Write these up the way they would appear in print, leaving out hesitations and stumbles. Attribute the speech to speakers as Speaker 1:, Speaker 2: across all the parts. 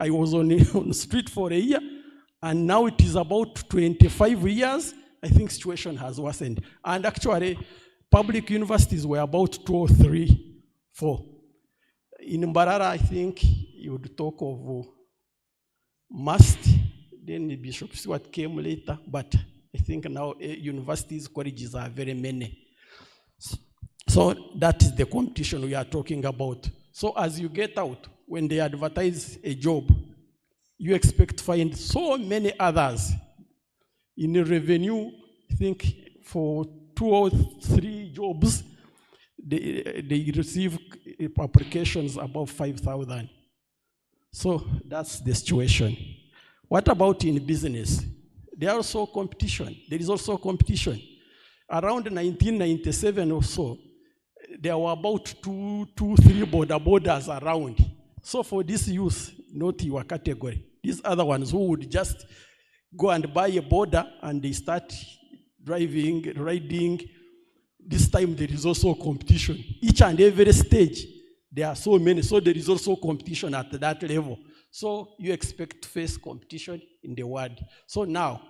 Speaker 1: I was on the street for a year, and now it is about 25 years. I think situation has worsened. And actually, public universities were about 2 or 3, 4. In Mbarara, I think you would talk of must, then the Bishop Stewart came later, but I think now universities, colleges are very many. So that is the competition we are talking about. So as you get out, when they advertise a job, you expect to find so many others. In the revenue, I think for 2 or 3 jobs, they receive applications above 5,000. So that's the situation. What about in business? There is also competition. Around 1997 or so, there were about 2, 3 borders around. So for this youth, not your category, these other ones who would just go and buy a border and they start driving, riding. This time there is also competition. Each and every stage, there are so many, so there is also competition at that level. So you expect to face competition in the world. So now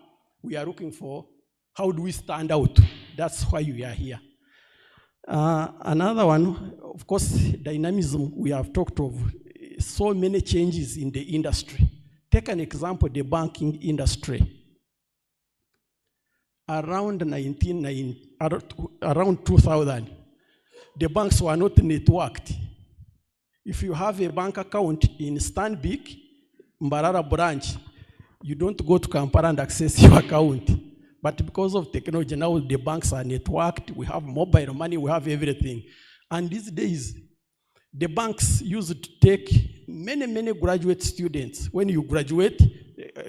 Speaker 1: we are looking for how do we stand out. That's why we are here. Another one, of course, dynamism. We have talked of so many changes in the industry. Take an example, the banking industry. Around 2000, the banks were not networked. If you have a bank account in Stanbic, Mbarara branch, you don't go to Kampala and access your account. But because of technology, now the banks are networked, we have mobile money, we have everything. And these days, the banks used to take many graduate students. When you graduate,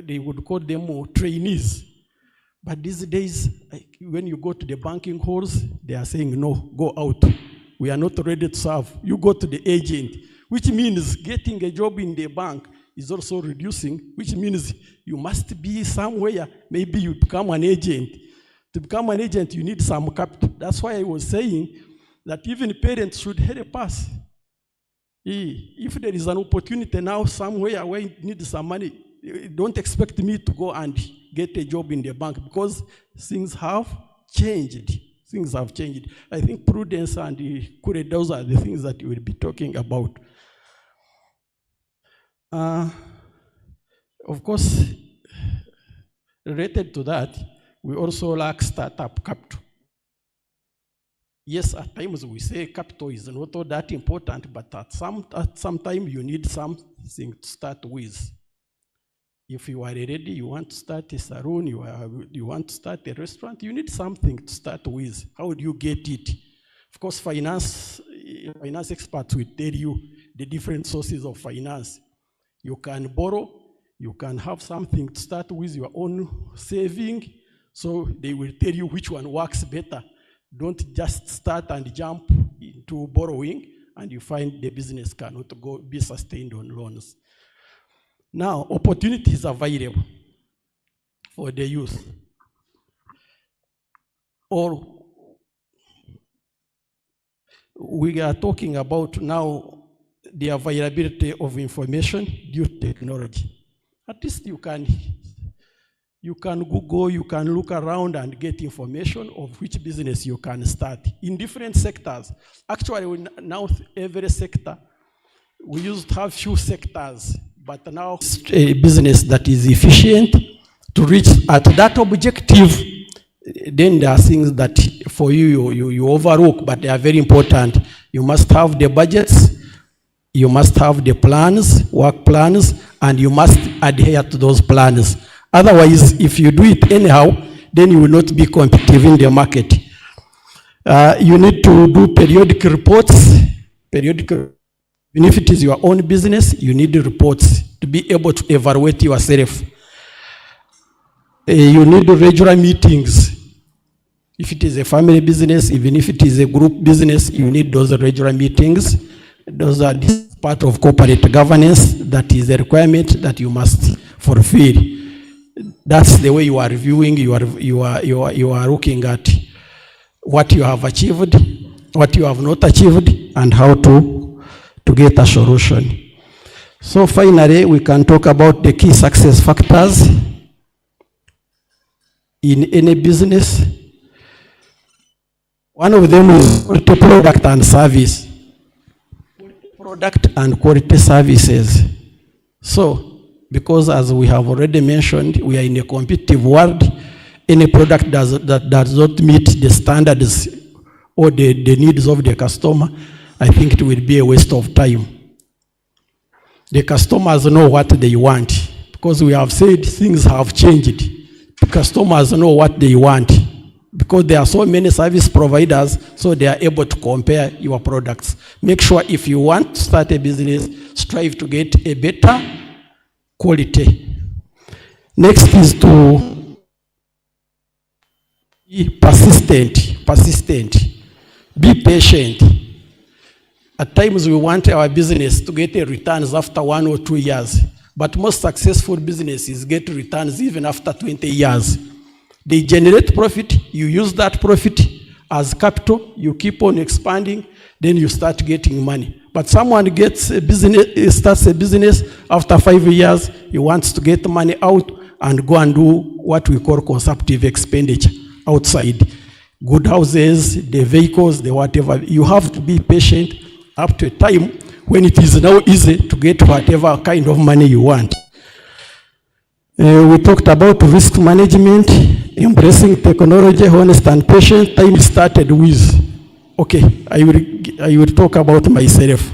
Speaker 1: they would call them trainees. But these days, when you go to the banking halls, they are saying, no, go out. We are not ready to serve. You go to the agent, which means getting a job in the bank is also reducing, which means you must be somewhere. Maybe you become an agent. To become an agent, you need some capital. That's why I was saying that even parents should help us. If there is an opportunity now somewhere where you need some money, don't expect me to go and get a job in the bank because things have changed. Things have changed. I think prudence and courage, those are the things that we will be talking about. Of course, related to that, we also lack startup capital. Yes, at times we say capital is not all that important, but at some time you need something to start with. If you are ready, you want to start a salon, you want to start a restaurant, you need something to start with. How do you get it? Of course, finance experts will tell you the different sources of finance. You can borrow, you can have something to start with, your own saving, so they will tell you which one works better. Don't just start and jump into borrowing and you find the business cannot be sustained on loans. Now, opportunities available for the youth. Or we are talking about now the availability of information due to technology. At least you can Google, you can look around and get information of which business you can start in different sectors. Actually, now every sector, we used to have few sectors, but now a business that is efficient to reach at that objective. Then there are things that for you overlook, but they are very important. You must have the budgets, you must have the plans, work plans, and you must adhere to those plans. Otherwise, if you do it anyhow, then you will not be competitive in the market. You need to do periodic reports. Even if it is your own business, you need the reports to be able to evaluate yourself. You need regular meetings. If it is a family business, even if it is a group business, you need those regular meetings. Those are part of corporate governance. That is a requirement that you must fulfill. That's the way you are reviewing. You are looking at what you have achieved, what you have not achieved, and how to get a solution. So finally, we can talk about the key success factors in any business. One of them is quality product and service. Product and quality services. So, because as we have already mentioned, we are in a competitive world. Any product that does not meet the standards or the needs of the customer, I think it will be a waste of time. The customers know what they want, because we have said things have changed. The customers know what they want, because there are so many service providers, so they are able to compare your products. Make sure if you want to start a business, strive to get a better quality. Next is to be persistent. Be patient. At times we want our business to get a returns after 1 or 2 years, but most successful businesses get returns even after 20 years. They generate profit, you use that profit as capital, you keep on expanding, then you start getting money. But someone gets a business, starts a business, after 5 years, he wants to get money out and go and do what we call consumptive expenditure outside. Good houses, the vehicles, the whatever. You have to be patient up to a time when it is now easy to get whatever kind of money you want. We talked about risk management, embracing technology, honest and patient. Time started with. Okay, I will talk about myself.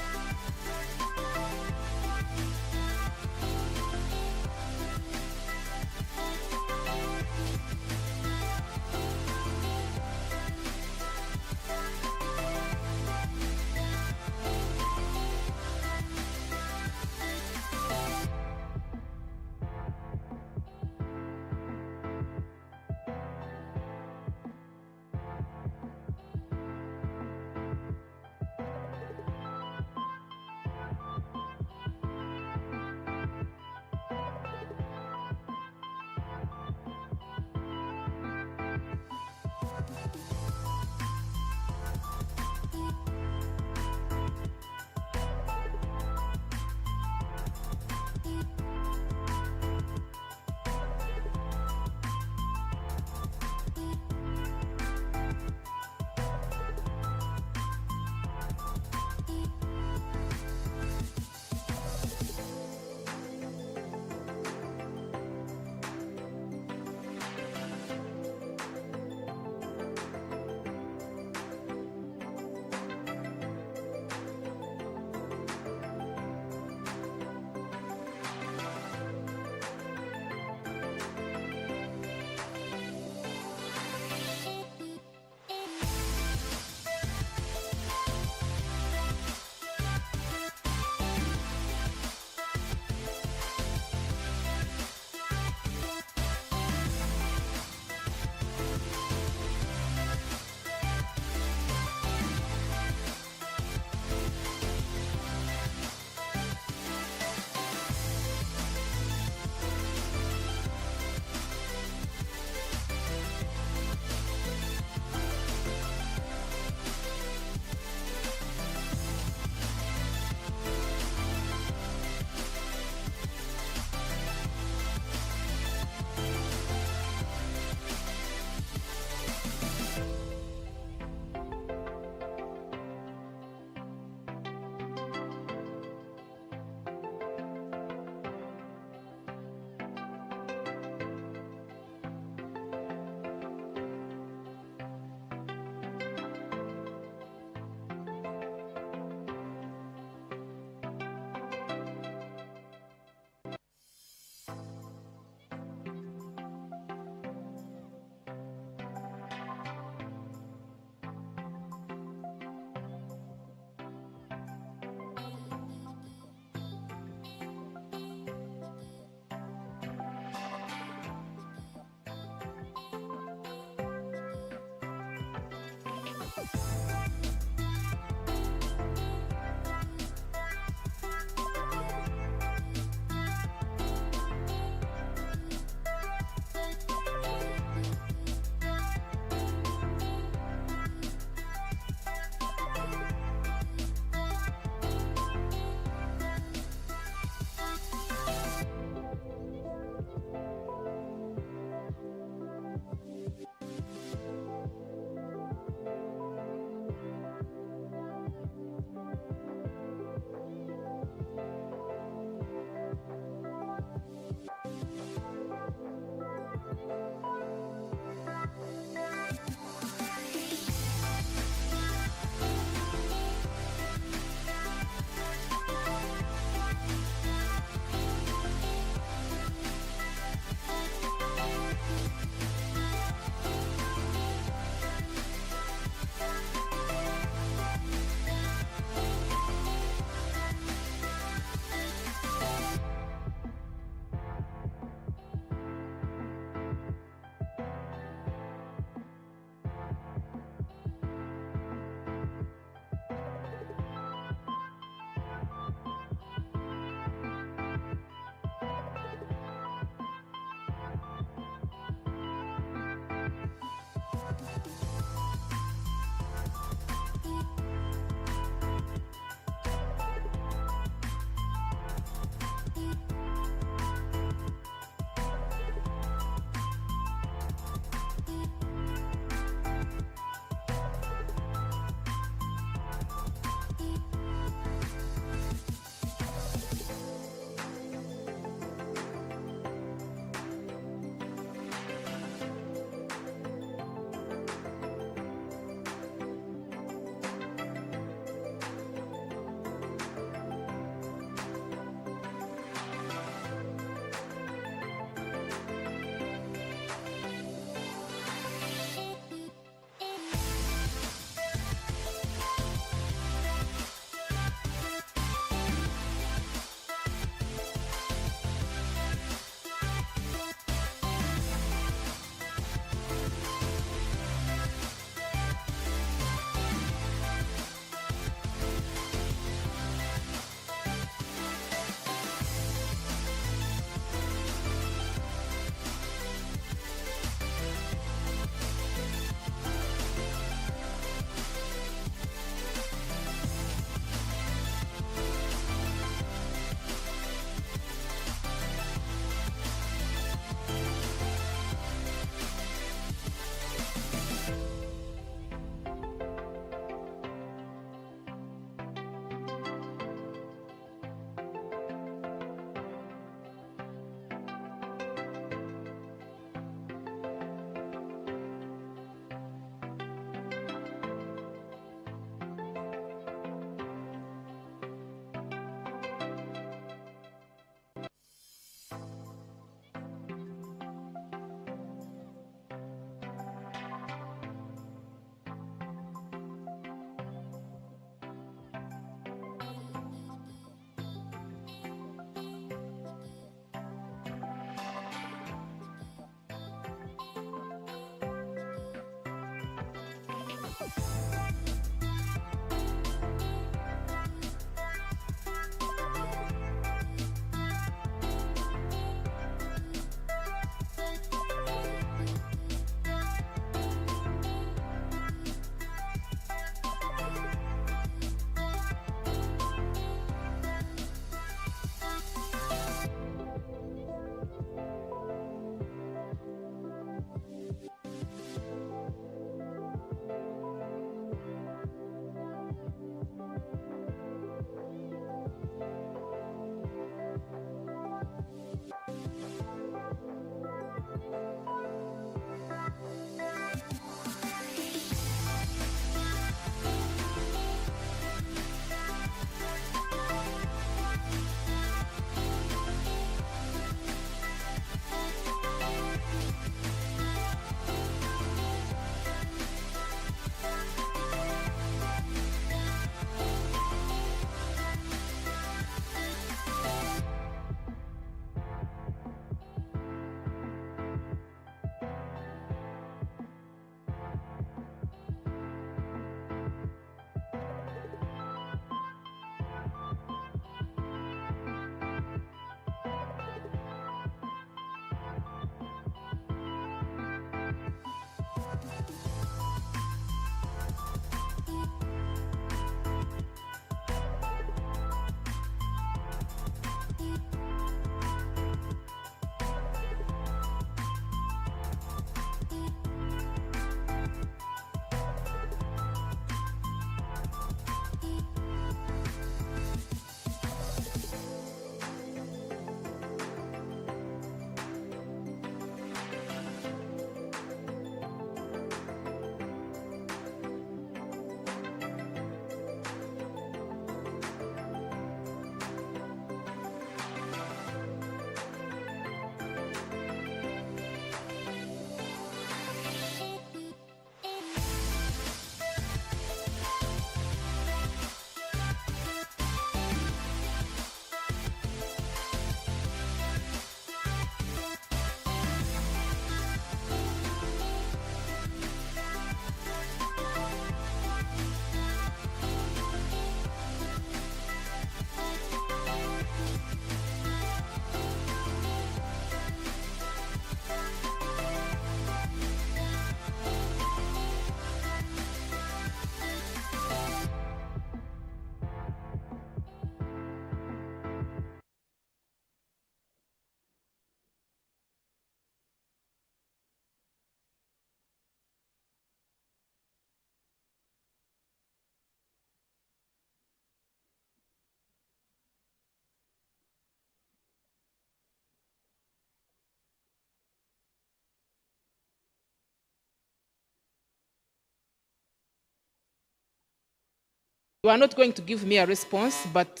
Speaker 2: You are not going to give me a response, but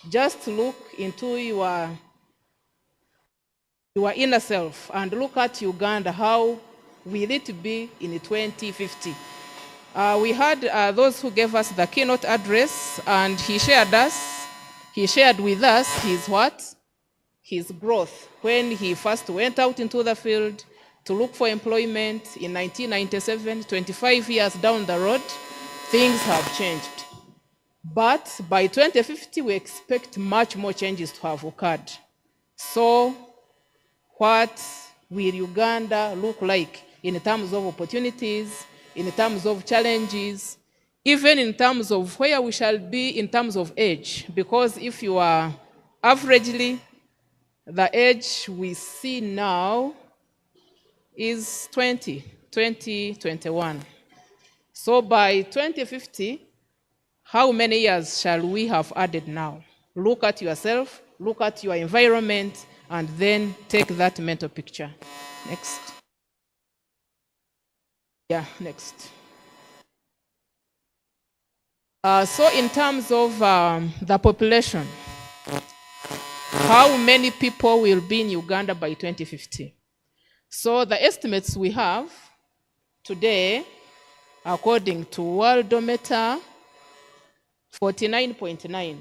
Speaker 2: just look into your inner self and look at Uganda. How will it be in 2050? We had those who gave us the keynote address, and he shared with us his what? His growth when he first went out into the field to look for employment in 1997, 25 years down the road, things have changed. But by 2050, we expect much more changes to have occurred. So what will Uganda look like in terms of opportunities, in terms of challenges, even in terms of where we shall be in terms of age? Because if you are averagely, the age we see now is 21. So by 2050, how many years shall we have added now? Look at yourself, look at your environment, and then take that mental picture. Next. Yeah, next. So in terms of the population, how many people will be in Uganda by 2050? So the estimates we have today, according to Worldometer, 49.9.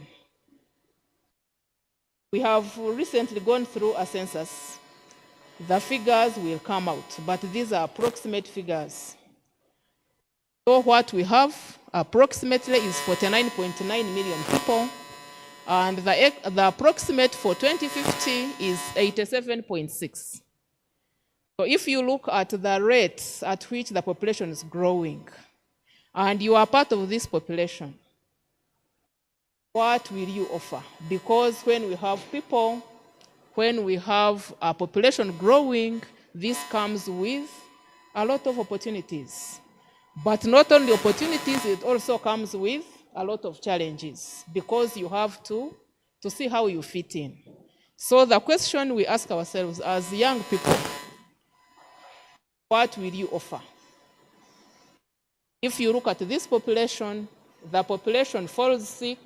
Speaker 2: We have recently gone through a census. The figures will come out, but these are approximate figures. So what we have approximately is 49.9 million people, and the approximate for 2050 is 87.6. So if you look at the rate at which the population is growing, and you are part of this population, what will you offer? Because when we have people, when we have a population growing, this comes with a lot of opportunities. But not only opportunities, it also comes with a lot of challenges, because you have to see how you fit in. So the question we ask ourselves as young people, what will you offer? If you look at this population, the population falls sick,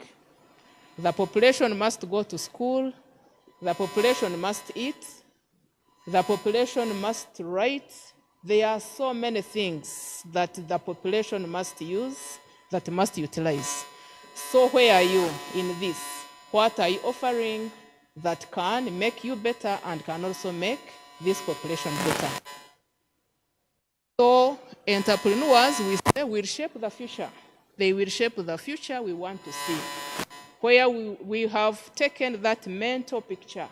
Speaker 2: the population must go to school, the population must eat, the population must write. There are so many things that the population must use, that must utilize. So where are you in this? What are you offering that can make you better and can also make this population better? So entrepreneurs, we say, will shape the future. They will shape the future we want to see. Where we have taken that mental picture,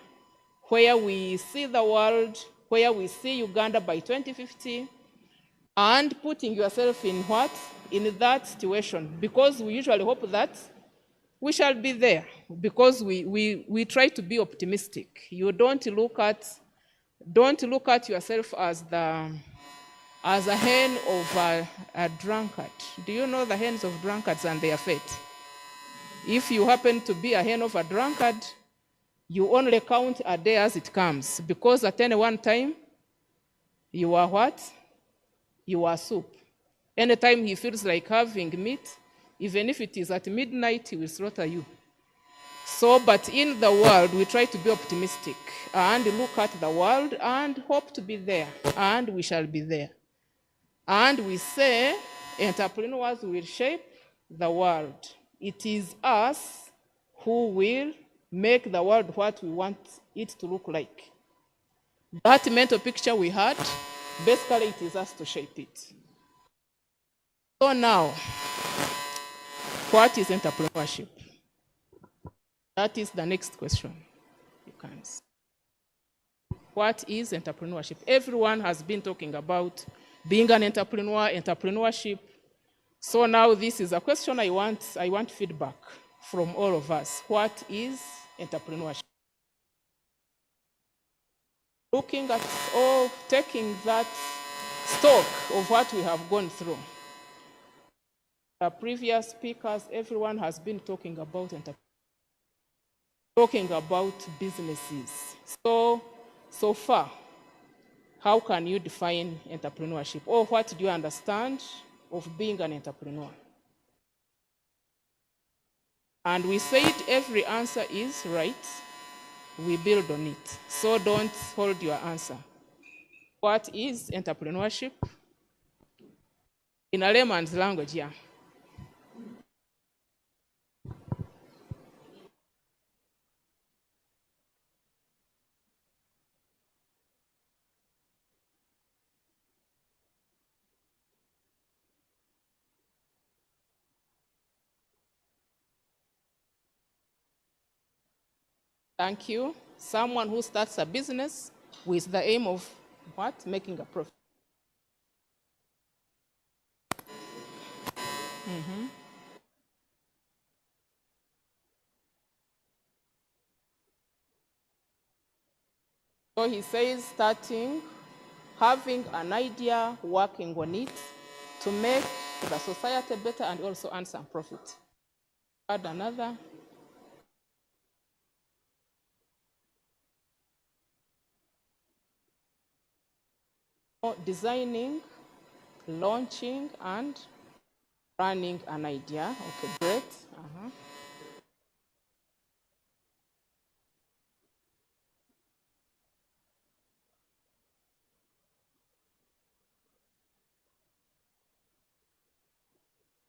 Speaker 2: where we see the world, where we see Uganda by 2050, and putting yourself in what? In that situation. Because we usually hope that we shall be there, because we try to be optimistic. You don't look at yourself as a hen of a drunkard. Do you know the hens of drunkards and their fate? If you happen to be a hen of a drunkard, you only count a day as it comes, because at any one time, you are what? You are soup. Anytime he feels like having meat, even if it is at midnight, he will slaughter you. So, but in the world, we try to be optimistic and look at the world and hope to be there, and we shall be there. And we say, entrepreneurs will shape the world. It is us who will make the world what we want it to look like. That mental picture we had, basically it is us to shape it. So now, what is entrepreneurship? That is the next question. You can see. What is entrepreneurship? Everyone has been talking about being an entrepreneur, entrepreneurship. So now this is a question I want feedback from all of us. What is entrepreneurship? Looking at or taking that stock of what we have gone through. The previous speakers, everyone has been talking about businesses. So far, how can you define entrepreneurship? Or what do you understand of being an entrepreneur? And we said every answer is right. We build on it. So don't hold your answer. What is entrepreneurship? In a layman's language, yeah. Thank you. Someone who starts a business with the aim of what? Making a profit. Mm-hmm. So he says starting, having an idea, working on it to make the society better and also earn some profit. Add another. Designing, launching, and running an idea. Okay, great.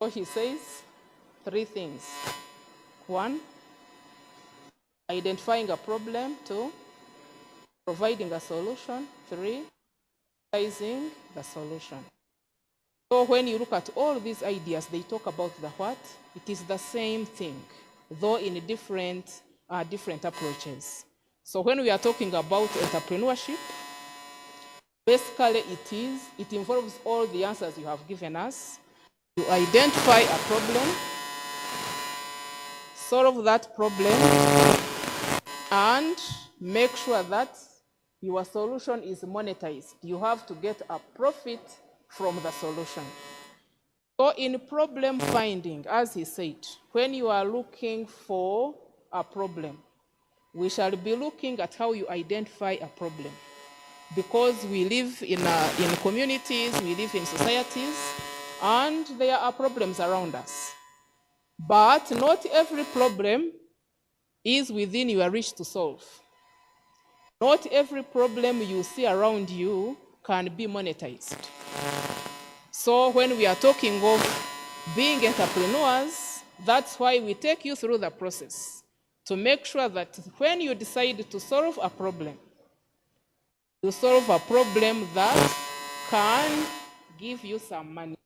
Speaker 2: So he says 3 things. 1, identifying a problem. 2, providing a solution. 3, realizing the solution. So when you look at all these ideas, they talk about the what? It is the same thing, though in different approaches. So when we are talking about entrepreneurship, basically it involves all the answers you have given us. You identify a problem, solve that problem, and make sure that your solution is monetized. You have to get a profit from the solution. So in problem finding, as he said, when you are looking for a problem, we shall be looking at how you identify a problem. Because we live in communities, we live in societies, and there are problems around us. But not every problem is within your reach to solve. Not every problem you see around you can be monetized. So when we are talking of being entrepreneurs, that's why we take you through the process to make sure that when you decide to solve a problem, you solve a problem that can give you some money.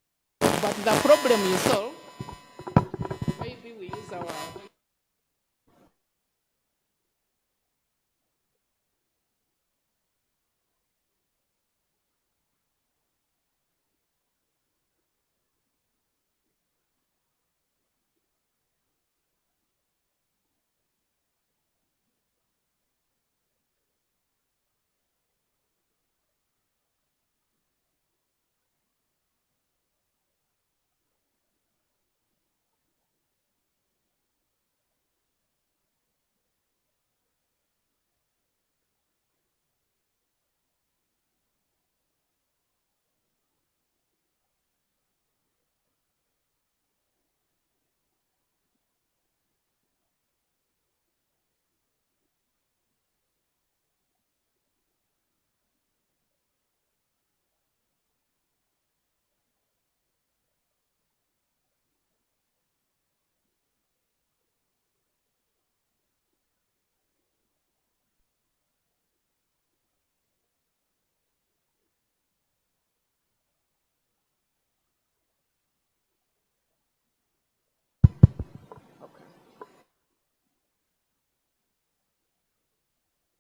Speaker 2: But the problem you solve, maybe we use our...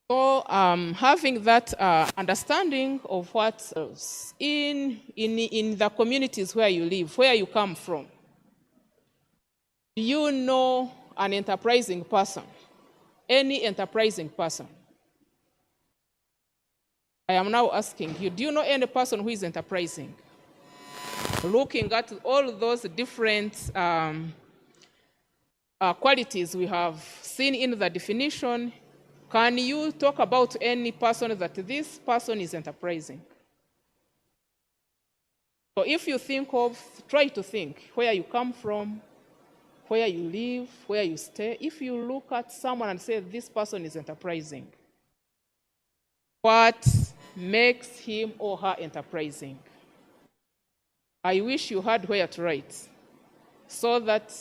Speaker 2: So having that understanding of what in the communities where you live, where you come from, do you know an enterprising person? Any enterprising person? I am now asking you, do you know any person who is enterprising? Looking at all those different qualities we have seen in the definition, can you talk about any person that this person is enterprising? So if you think of, try to think where you come from, where you live, where you stay. If you look at someone and say this person is enterprising, what makes him or her enterprising? I wish you had where to write so that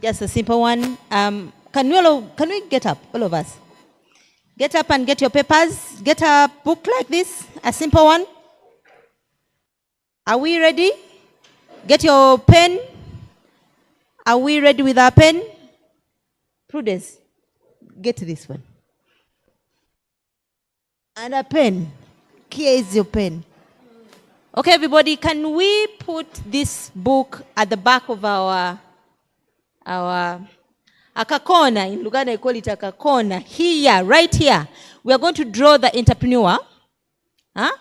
Speaker 3: just a simple one. Can we get up, all of us? Get up and get your papers. Get a book like this, a simple one. Are we ready? Get your pen. Are we ready with our pen? Prudence, get this one. And a pen. Here is your pen. Okay, everybody, can we put this book at the back of our akakona? In Luganda, I call it akakona. Here, right here. We are going to draw the entrepreneur. Huh?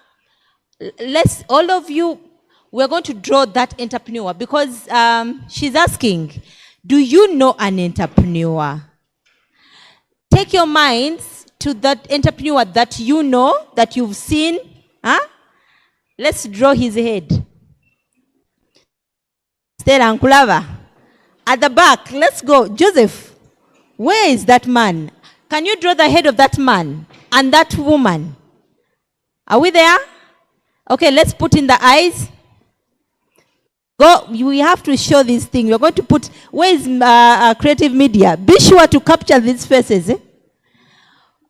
Speaker 3: Let's, all of you, we're going to draw that entrepreneur because she's asking, do you know an entrepreneur? Take your minds to that entrepreneur that you know, that you've seen. Huh? Let's draw his head. Stella and Kulava. At the back, let's go. Joseph, where is that man? Can you draw the head of that man and that woman? Are we there? Okay, let's put in the eyes. Go, we have to show this thing. We're going to put, where is creative media? Be sure to capture these faces.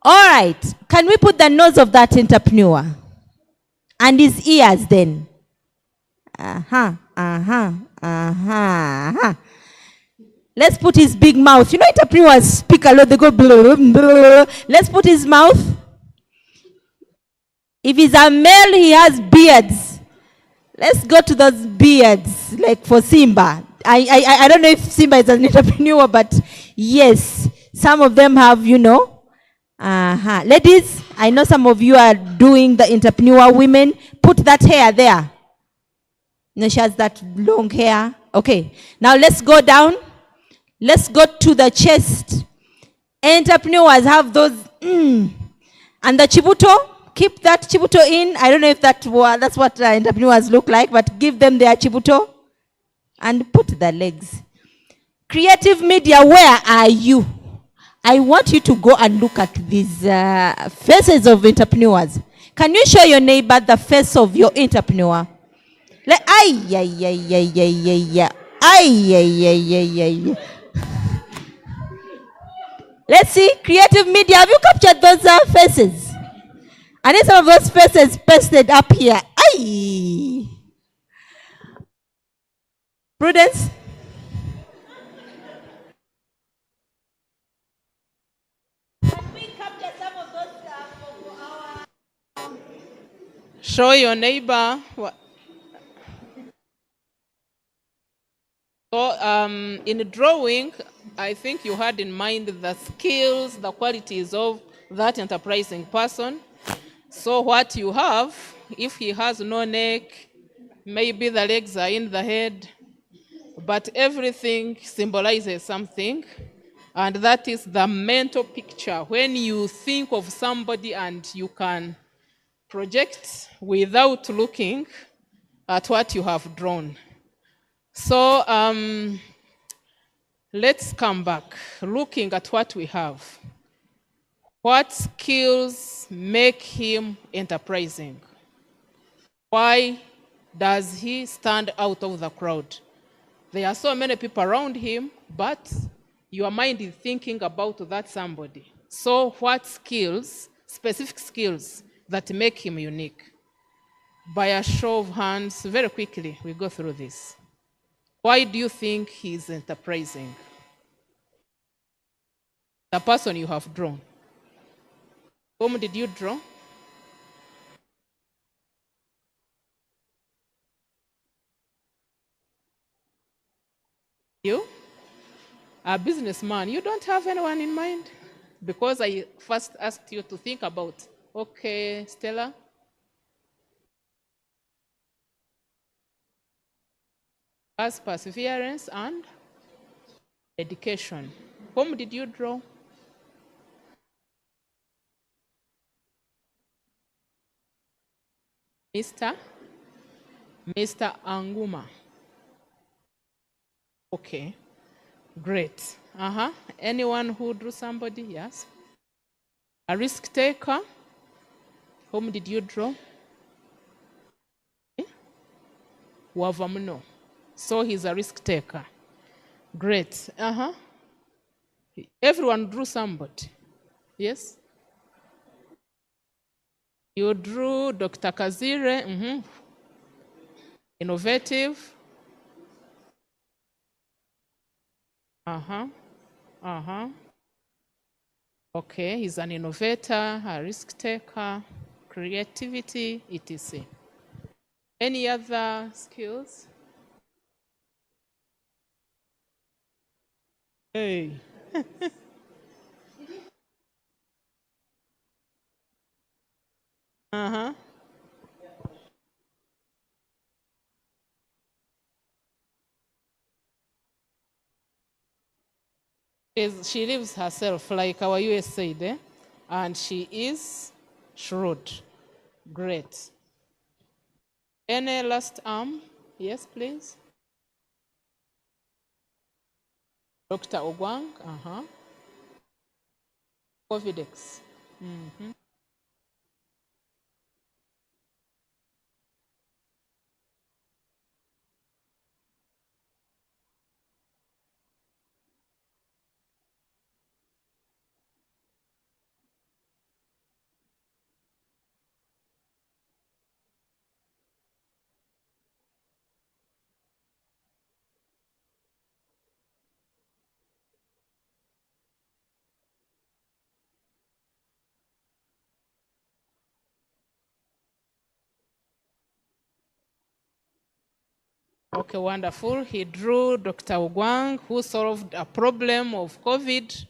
Speaker 3: All right. Can we put the nose of that entrepreneur? And his ears then? Let's put his big mouth. You know, entrepreneurs speak a lot. They go blah, blah, blah. Let's put his mouth. If he's a male, he has beards. Let's go to those beards, like for Simba. I don't know if Simba is an entrepreneur, but yes, some of them have, you know. Ladies, I know some of you are doing the entrepreneur women. Put that hair there. No, she has that long hair. Okay, now let's go down. Let's go to the chest. Entrepreneurs have those, and the chibuto, keep that chibuto in. I don't know if that's what entrepreneurs look like, but give them their chibuto and put the legs. Creative media, where are you? I want you to go and look at these faces of entrepreneurs. Can you show your neighbor the face of your entrepreneur? Like, let's see, creative media, have you captured those faces? And then some of those faces pasted up here. Aye. Prudence? Can we capture some of those for our...
Speaker 2: Show your neighbor what. So in drawing, I think you had in mind the skills, the qualities of that enterprising person. So what you have, if he has no neck, maybe the legs are in the head, but everything symbolizes something, and that is the mental picture. When you think of somebody and you can project without looking at what you have drawn. So let's come back, looking at what we have. What skills make him enterprising? Why does he stand out of the crowd? There are so many people around him, but your mind is thinking about that somebody. So what skills, specific skills, that make him unique? By a show of hands, very quickly, we go through this. Why do you think he's enterprising? The person you have drawn. Whom did you draw? You? A businessman. You don't have anyone in mind? Because I first asked you to think about, okay, Stella? As perseverance and dedication. Whom did you draw? Mr. Anguma. Okay, great. Anyone who drew somebody? Yes. A risk taker. Whom did you draw? Wavamuno. So he's a risk taker. Great. Everyone drew somebody. Yes? You drew Dr. Kazire. Innovative. Okay, he's an innovator, a risk taker, creativity, etc. Any other skills? Hey. She lives herself, like our US said, and she is shrewd. Great. Any last arm? Yes, please. Dr. Ogwang. Covidex. Okay, wonderful. He drew Dr. Ogwang, who solved a problem of COVID,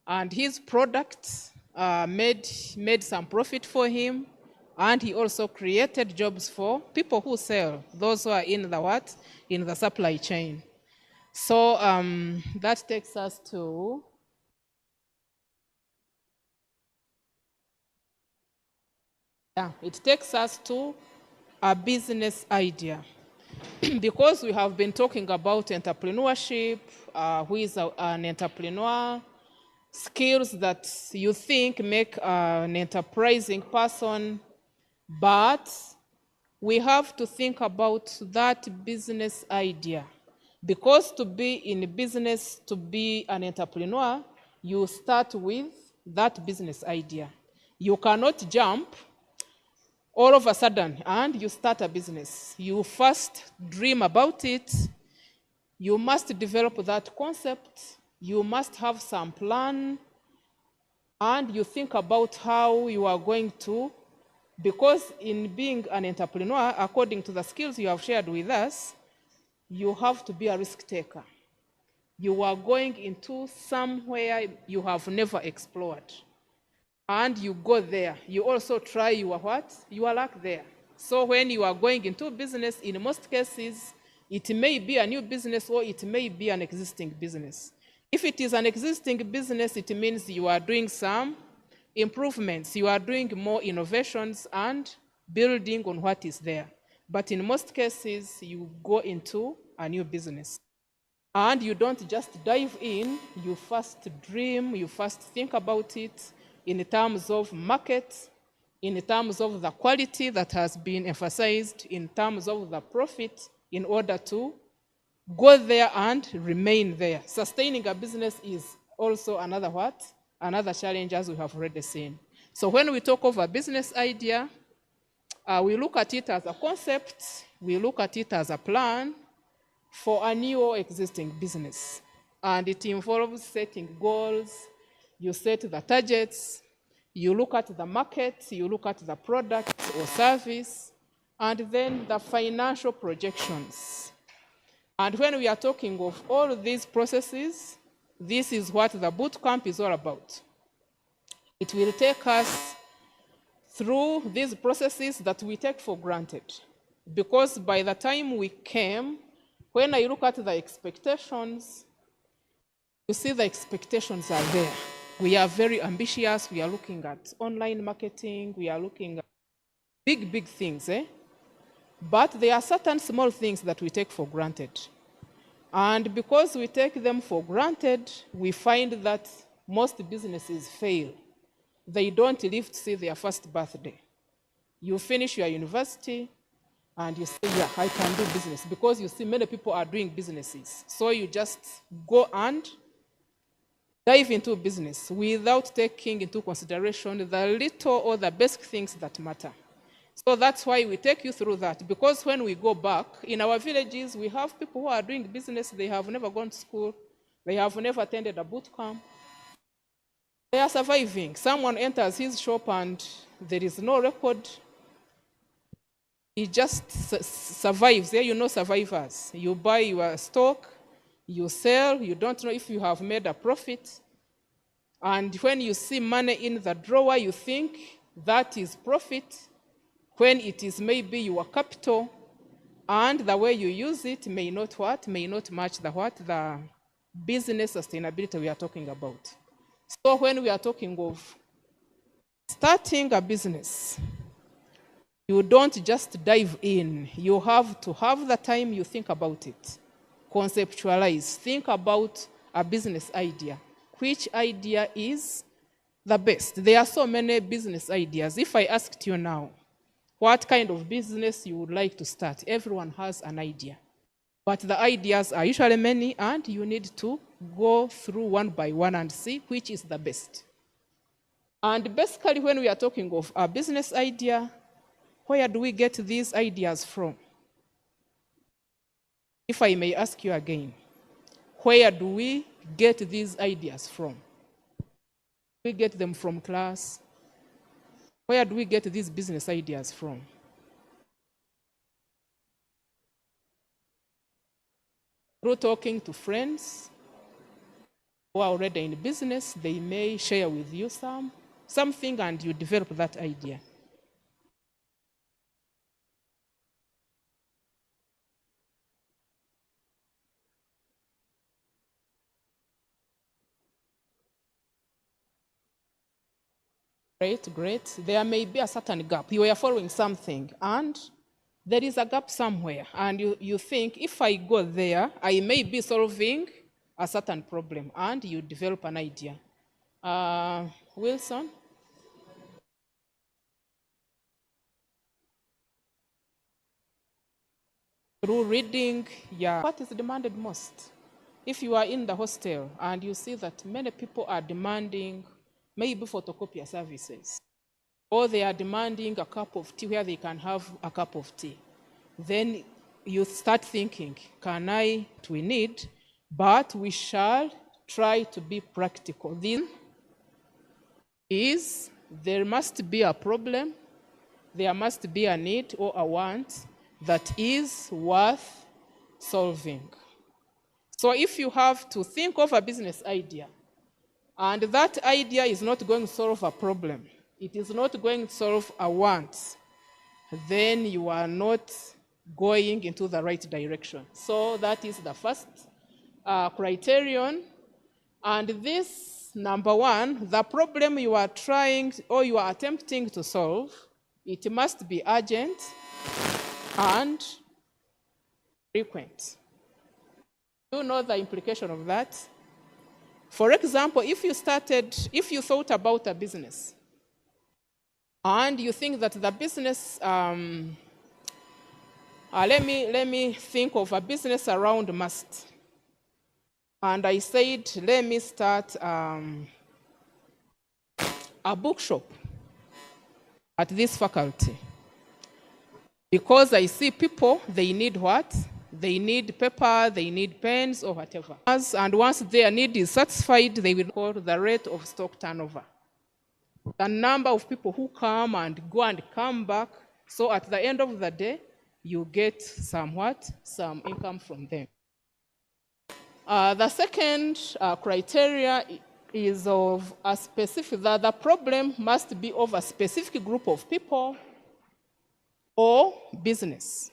Speaker 2: and his product made some profit for him, and he also created jobs for people who sell, those who are in the what? In the supply chain. So that takes us to it takes us to a business idea. Because we have been talking about entrepreneurship, who is an entrepreneur, skills that you think make an enterprising person, but we have to think about that business idea. Because to be in business, to be an entrepreneur, you start with that business idea. You cannot jump all of a sudden and you start a business. You first dream about it. You must develop that concept. You must have some plan. And you think about how you are going to, because in being an entrepreneur, according to the skills you have shared with us, you have to be a risk taker. You are going into somewhere you have never explored. And you go there. You also try your what? Your luck there. So when you are going into business, in most cases, it may be a new business or it may be an existing business. If it is an existing business, it means you are doing some improvements. You are doing more innovations and building on what is there. But in most cases, you go into a new business. And you don't just dive in, you first dream, you first think about it in terms of market, in terms of the quality that has been emphasized, in terms of the profit, in order to go there and remain there. Sustaining a business is also another what? Another challenge, as we have already seen. So when we talk of a business idea, we look at it as a concept, we look at it as a plan for a new or existing business. And it involves setting goals, you set the targets, you look at the market, you look at the product or service, and then the financial projections. And when we are talking of all of these processes, this is what the bootcamp is all about. It will take us through these processes that we take for granted. Because by the time we came, when I look at the expectations, you see the expectations are there. We are very ambitious. We are looking at online marketing. We are looking at big things. But there are certain small things that we take for granted. And because we take them for granted, we find that most businesses fail. They don't live to see their first birthday. You finish your university, and you say, yeah, I can do business. Because you see many people are doing businesses. So you just go and dive into business without taking into consideration the little or the basic things that matter. So that's why we take you through that. Because when we go back, in our villages, we have people who are doing business. They have never gone to school. They have never attended a boot camp. They are surviving. Someone enters his shop and there is no record. He just survives. There you know survivors. You buy your stock, you sell, you don't know if you have made a profit. And when you see money in the drawer, you think that is profit, when it is maybe your capital, and the way you use it may not what? May not match the what? The business sustainability we are talking about. So when we are talking of starting a business, you don't just dive in. You have to have the time, you think about it. Conceptualize. Think about a business idea. Which idea is the best? There are so many business ideas. If I asked you now, what kind of business you would like to start? Everyone has an idea. But the ideas are usually many, and you need to go through one by one and see which is the best. And basically, when we are talking of a business idea, where do we get these ideas from? If I may ask you again, where do we get these ideas from? We get them from class. Where do we get these business ideas from? Through talking to friends who are already in business, they may share with you something and you develop that idea. Great. There may be a certain gap. You are following something and there is a gap somewhere. And you think, if I go there, I may be solving a certain problem. And you develop an idea. Wilson? Through reading, what is demanded most? If you are in the hostel and you see that many people are demanding maybe photocopier services, or they are demanding a cup of tea where they can have a cup of tea, then you start thinking, we need, but we shall try to be practical. Then is there must be a problem, there must be a need or a want that is worth solving. So if you have to think of a business idea, and that idea is not going to solve a problem, it is not going to solve a want, then you are not going into the right direction. So that is the first criterion. And this, number one, the problem you are trying or you are attempting to solve, it must be urgent and frequent. Do you know the implication of that? For example, if you thought about a business and you think that the business, let me think of a business around must. And I said, let me start a bookshop at this faculty. Because I see people, they need what? They need paper, they need pens, or whatever. And once their need is satisfied, they will call the rate of stock turnover. The number of people who come and go and come back. So at the end of the day, you get some income from them. The second criteria is of a specific, that the problem must be of a specific group of people or business.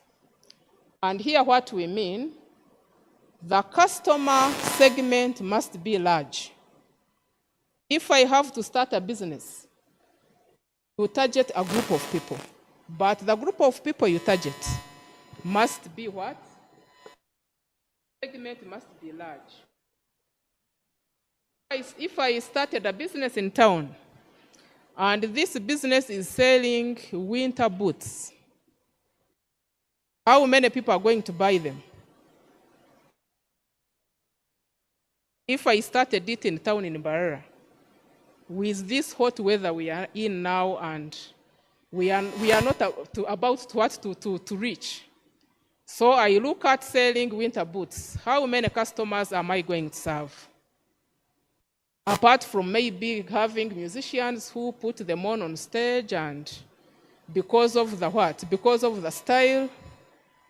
Speaker 2: And here what we mean, the customer segment must be large. If I have to start a business, you target a group of people. But the group of people you target must be what? Segment must be large. If I started a business in town, and this business is selling winter boots, how many people are going to buy them? If I started it in town in Mbarara, with this hot weather we are in now, and we are not about to reach. So I look at selling winter boots. How many customers am I going to serve? Apart from maybe having musicians who put them on stage, and because of the what? Because of the style.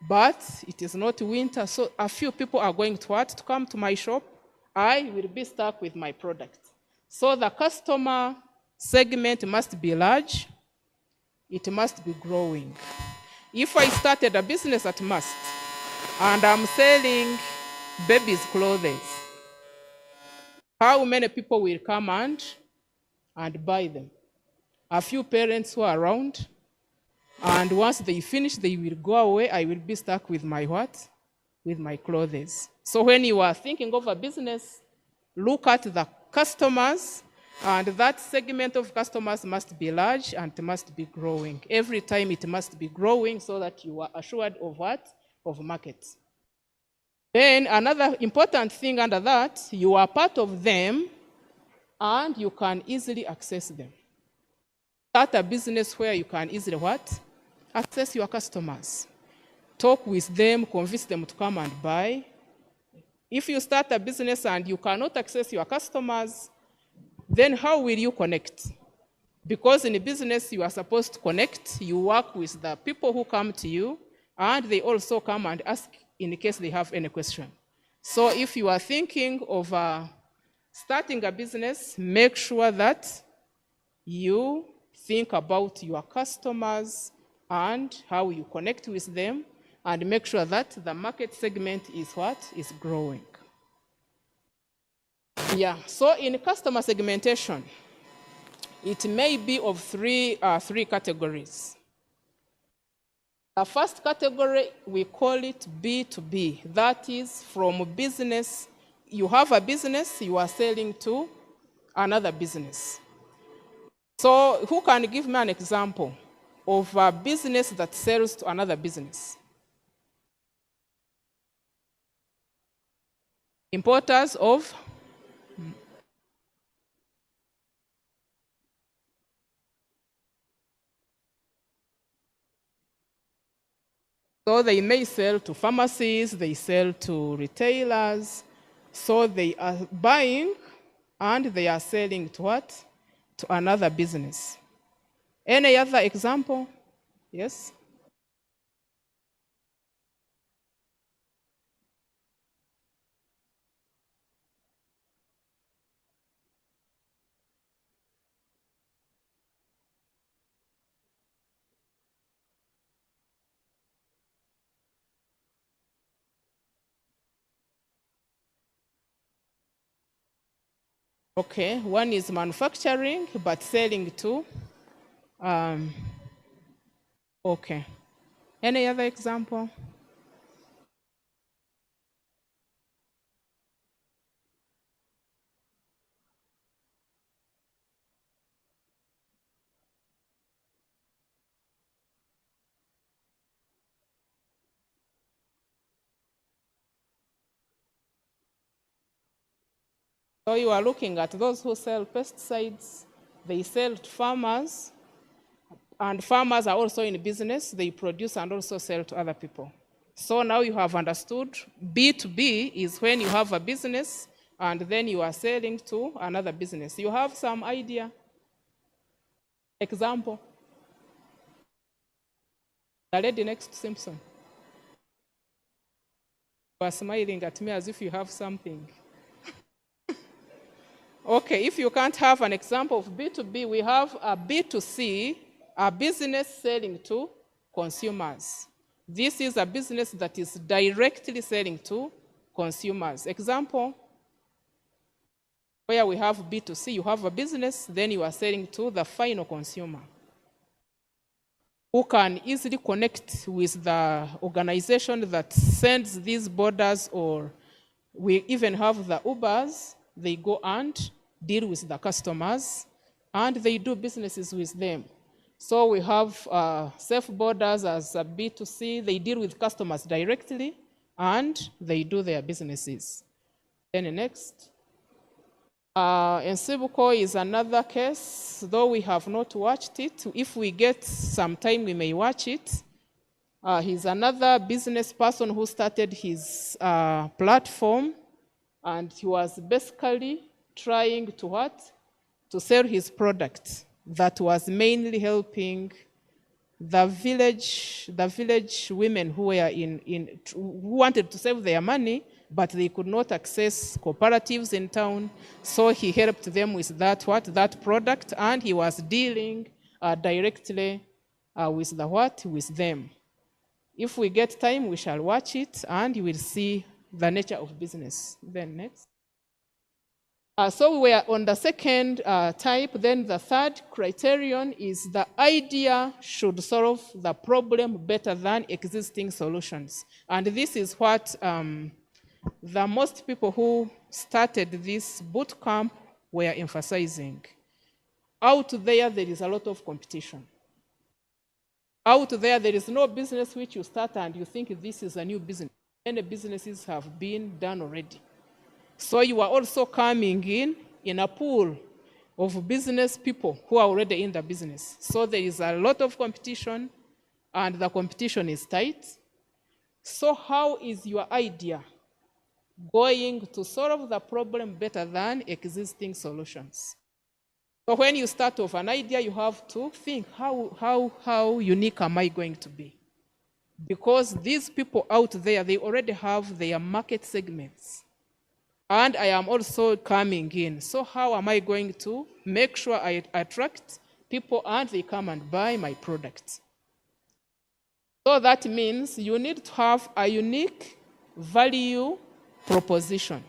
Speaker 2: But it is not winter, so a few people are going to what? To come to my shop. I will be stuck with my product. So the customer segment must be large. It must be growing. If I started a business at must, and I'm selling babies' clothes, how many people will come and buy them? A few parents who are around. And once they finish, they will go away. I will be stuck with my what? With my clothes. So when you are thinking of a business, look at the customers, and that segment of customers must be large and must be growing. Every time it must be growing so that you are assured of what? Of markets. Then another important thing under that, you are part of them and you can easily access them. Start a business where you can easily what? Access your customers. Talk with them, convince them to come and buy. If you start a business and you cannot access your customers, then how will you connect? Because in a business you are supposed to connect, you work with the people who come to you, and they also come and ask in case they have any question. So if you are thinking of starting a business, make sure that you think about your customers and how you connect with them, and make sure that the market segment is what is growing. Yeah, so in customer segmentation, it may be of three categories. The first category, we call it B2B. That is from business. You have a business, you are selling to another business. So who can give me an example of a business that sells to another business? Importers of? So they may sell to pharmacies, they sell to retailers. So they are buying and they are selling to what? To another business. Any other example? Yes? Okay, one is manufacturing, but selling to, okay. Any other example? So you are looking at those who sell pesticides, they sell to farmers, and farmers are also in business, they produce and also sell to other people. So now you have understood B2B is when you have a business and then you are selling to another business. You have some idea? Example? The lady next to Simpson. You are smiling at me as if you have something. Okay, if you can't have an example of B2B, we have a B2C, a business selling to consumers. This is a business that is directly selling to consumers. Example, where we have B2C, you have a business, then you are selling to the final consumer, who can easily connect with the organization that sends these borders, or we even have the Ubers. They go and deal with the customers, and they do businesses with them. So we have Safe Borders as a B2C. They deal with customers directly, and they do their businesses. Then next. Ensibuko is another case, though we have not watched it. If we get some time, we may watch it. He's another business person who started his platform, and he was basically trying to what? To sell his product that was mainly helping the village women who were who wanted to save their money, but they could not access cooperatives in town. So he helped them with that product, and he was dealing directly with with them. If we get time, we shall watch it, and you will see the nature of business. Then next. So we are on the second type. Then the third criterion is the idea should solve the problem better than existing solutions. And this is what the most people who started this boot camp were emphasizing. Out there is a lot of competition. Out there is no business which you start and you think this is a new business. Many businesses have been done already. So you are also coming in a pool of business people who are already in the business. So there is a lot of competition, and the competition is tight. So how is your idea going to solve the problem better than existing solutions? So when you start off an idea, you have to think, how unique am I going to be? because these people out there, they already have their market segments. And I am also coming in. So how am I going to make sure I attract people and they come and buy my product? So that means you need to have a unique value proposition.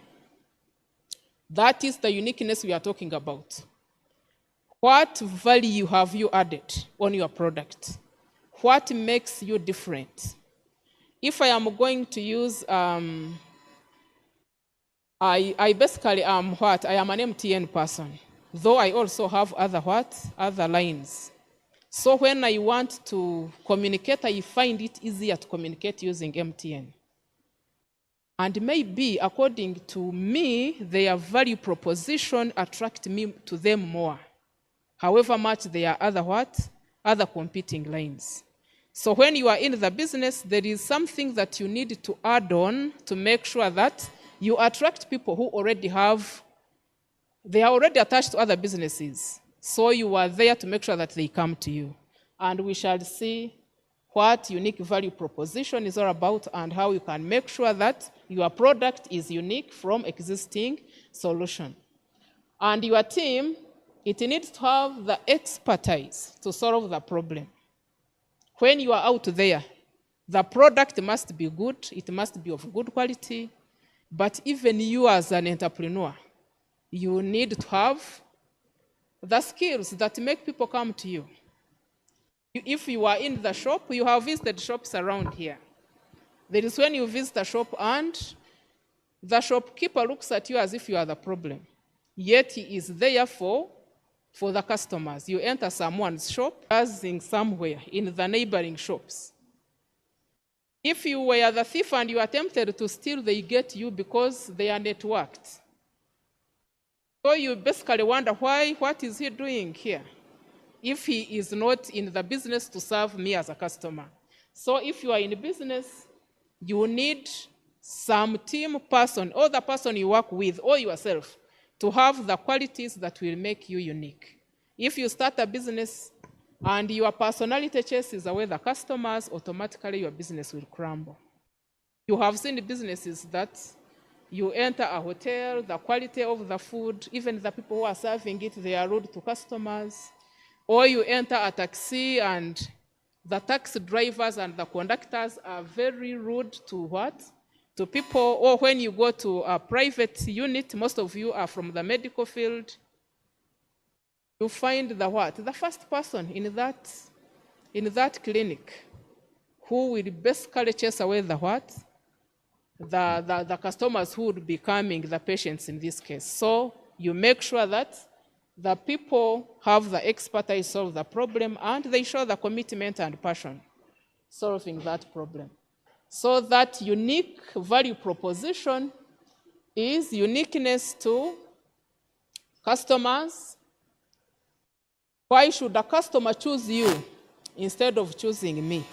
Speaker 2: That is the uniqueness we are talking about. What value have you added on your product? What makes you different? If I am going to use, I basically am what? I am an MTN person, though I also have other lines. So when I want to communicate, I find it easier to communicate using MTN. And maybe, according to me, their value proposition attracts me to them more, however much there are other competing lines. So when you are in the business, there is something that you need to add on to make sure that you attract people who they are already attached to other businesses. So you are there to make sure that they come to you. And we shall see what unique value proposition is all about and how you can make sure that your product is unique from existing solution. And your team, it needs to have the expertise to solve the problem. When you are out there, the product must be good, it must be of good quality, but even you as an entrepreneur, you need to have the skills that make people come to you. If you are in the shop, you have visited shops around here. There is when you visit a shop and the shopkeeper looks at you as if you are the problem. Yet he is there for the customers. You enter someone's shop, buzzing somewhere in the neighboring shops. If you were the thief and you attempted to steal, they get you because they are networked. So you basically wonder what is he doing here if he is not in the business to serve me as a customer. So if you are in business, you need some team person or the person you work with or yourself to have the qualities that will make you unique. If you start a business and your personality chases away the customers, automatically your business will crumble. You have seen businesses that you enter a hotel, the quality of the food, even the people who are serving it, they are rude to customers. Or you enter a taxi and the taxi drivers and the conductors are very rude to people. Or when you go to a private unit, most of you are from the medical field, you find the first person in that clinic who will basically chase away the customers who would be coming, the patients in this case. So you make sure that the people have the expertise to solve the problem and they show the commitment and passion solving that problem. So that unique value proposition is uniqueness to customers. Why should a customer choose you instead of choosing me?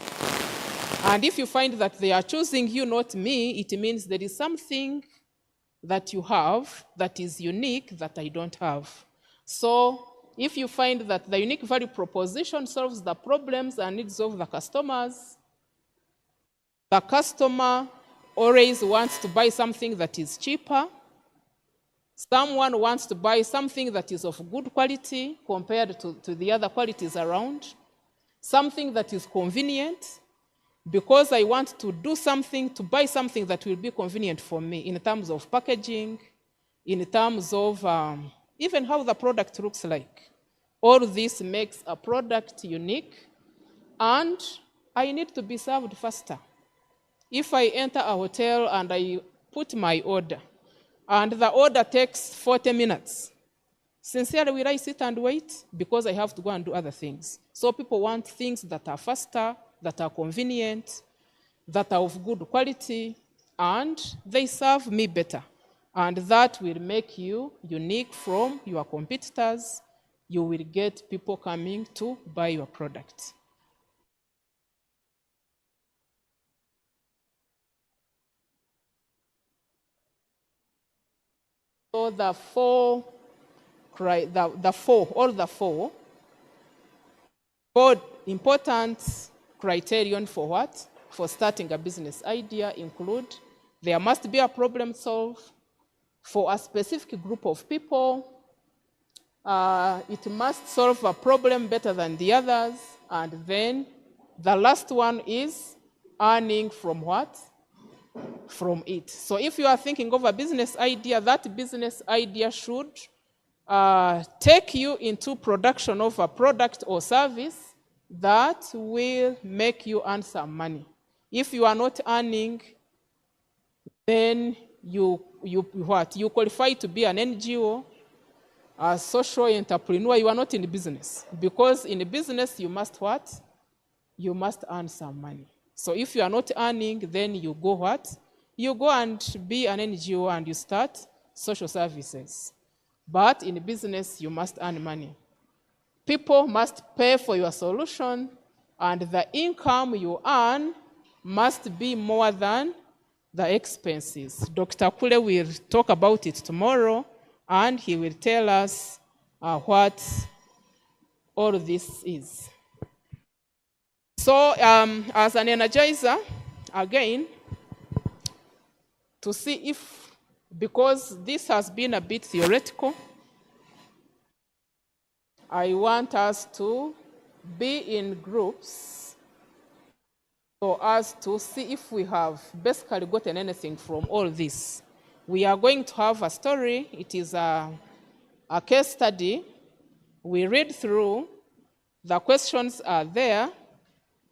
Speaker 2: And if you find that they are choosing you, not me, it means there is something that you have that is unique that I don't have. So if you find that the unique value proposition solves the problems and needs of the customers, the customer always wants to buy something that is cheaper. Someone wants to buy something that is of good quality compared to the other qualities around, something that is convenient, because I want to do something, to buy something that will be convenient for me in terms of packaging, in terms of even how the product looks like. All this makes a product unique, and I need to be served faster. If I enter a hotel and I put my order, and the order takes 40 minutes, sincerely, will I sit and wait? Because I have to go and do other things. So people want things that are faster, that are convenient, that are of good quality, and they serve me better. And that will make you unique from your competitors. You will get people coming to buy your product. So the four important criterion for what? for starting a business idea include there must be a problem solved for a specific group of people. It must solve a problem better than the others. And then the last one is earning from what? From it. So if you are thinking of a business idea, that business idea should take you into production of a product or service that will make you earn some money. If you are not earning, then you qualify to be an NGO, a social entrepreneur. You are not in business, because in business you must what? You must earn some money. So if you are not earning, then you go what? You go and be an NGO and you start social services. But in business you must earn money. People must pay for your solution, and the income you earn must be more than the expenses. Dr. Kule will talk about it tomorrow, and he will tell us what all this is. So as an energizer, again, to see if, because this has been a bit theoretical, I want us to be in groups so as to see if we have basically gotten anything from all this. We are going to have a story. It is a case study. We read through. The questions are there.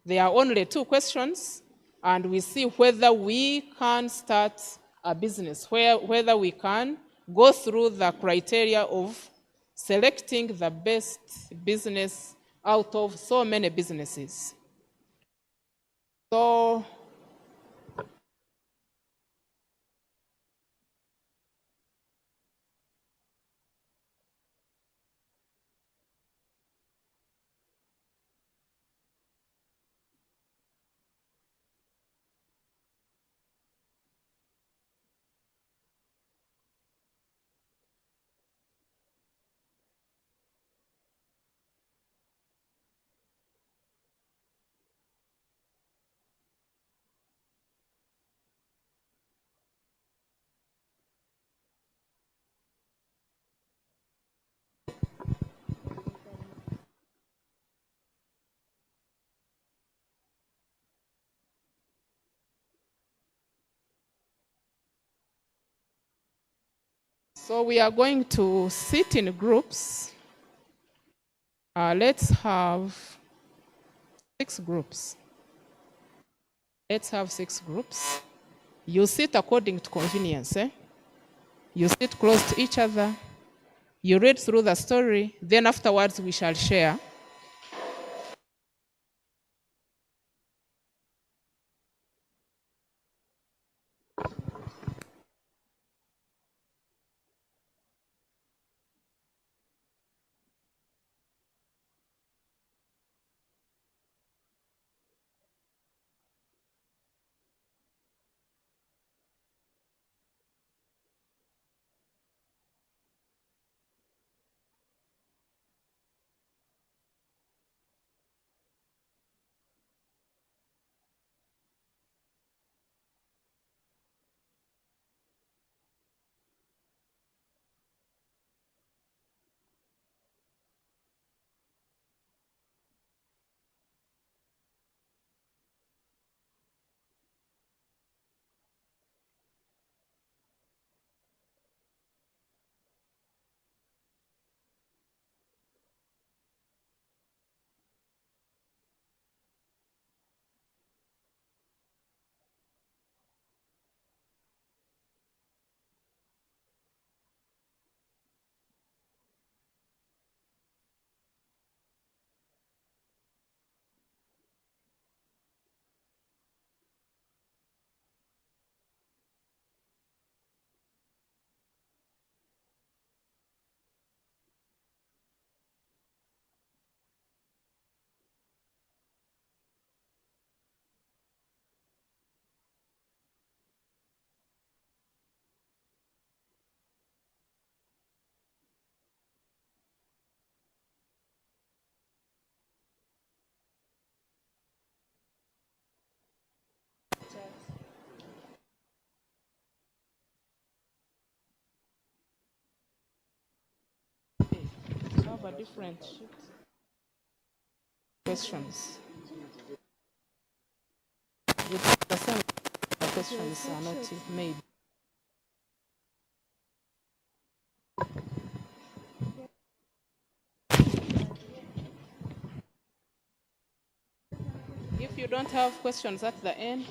Speaker 2: There are only 2 questions, and we see whether we can start a business, whether we can go through the criteria of selecting the best business out of so many businesses. So we are going to sit in groups. Let's have 6 groups. Let's have 6 groups. You sit according to convenience. You sit close to each other. You read through the story. Then afterwards we shall share. have a different sheet. Questions. The same questions are not made. If you don't have questions at the end,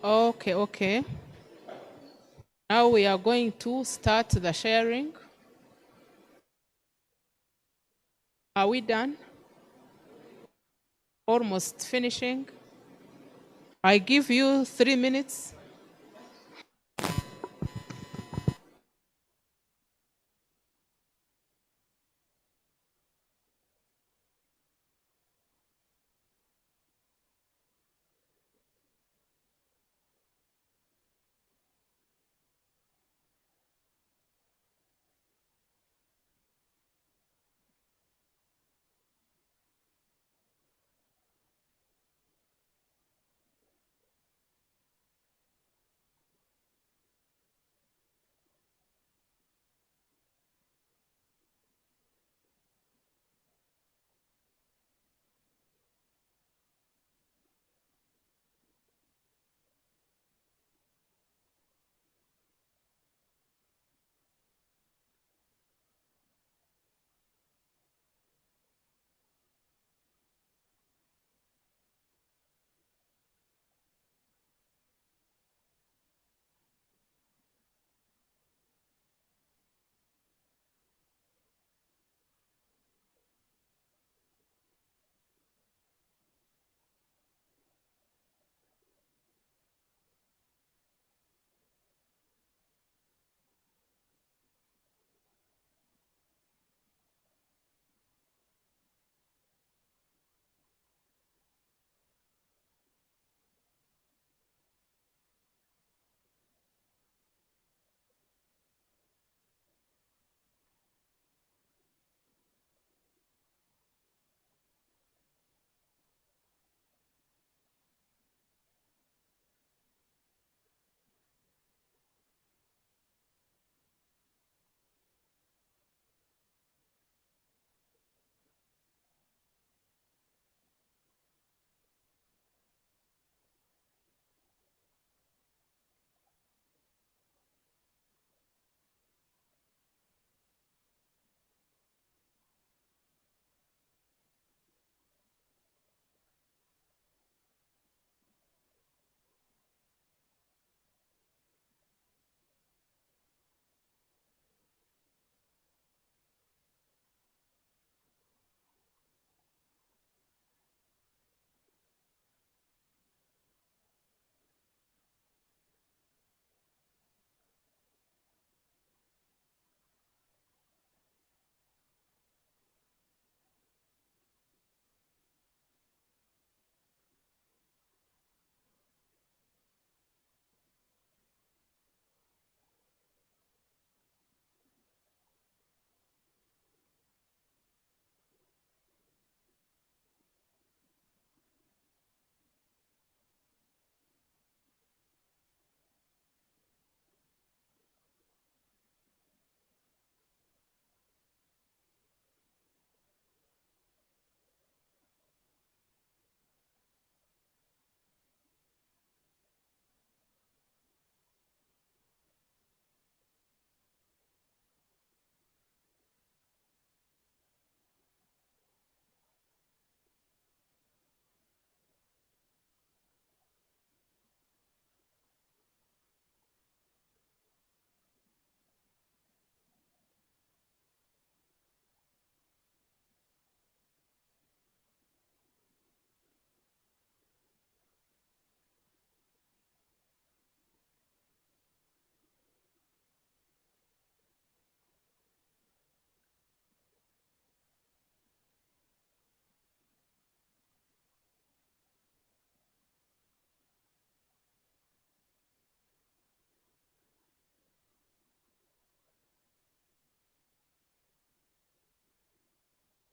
Speaker 2: Okay. Now we are going to start the sharing. Are we done? Almost finishing. I give you 3 minutes.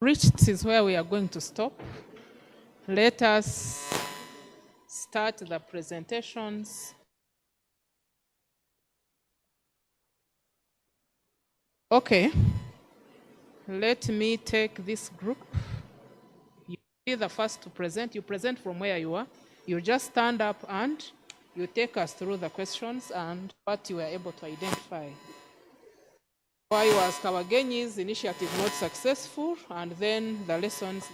Speaker 2: Reached is where we are going to stop. Let us start the presentations. Okay. Let me take this group. You be the first to present. You present from where you are. You just stand up and you take us through the questions and what you were able to identify. Why was Kawagenyi's initiative not successful, and then the lessons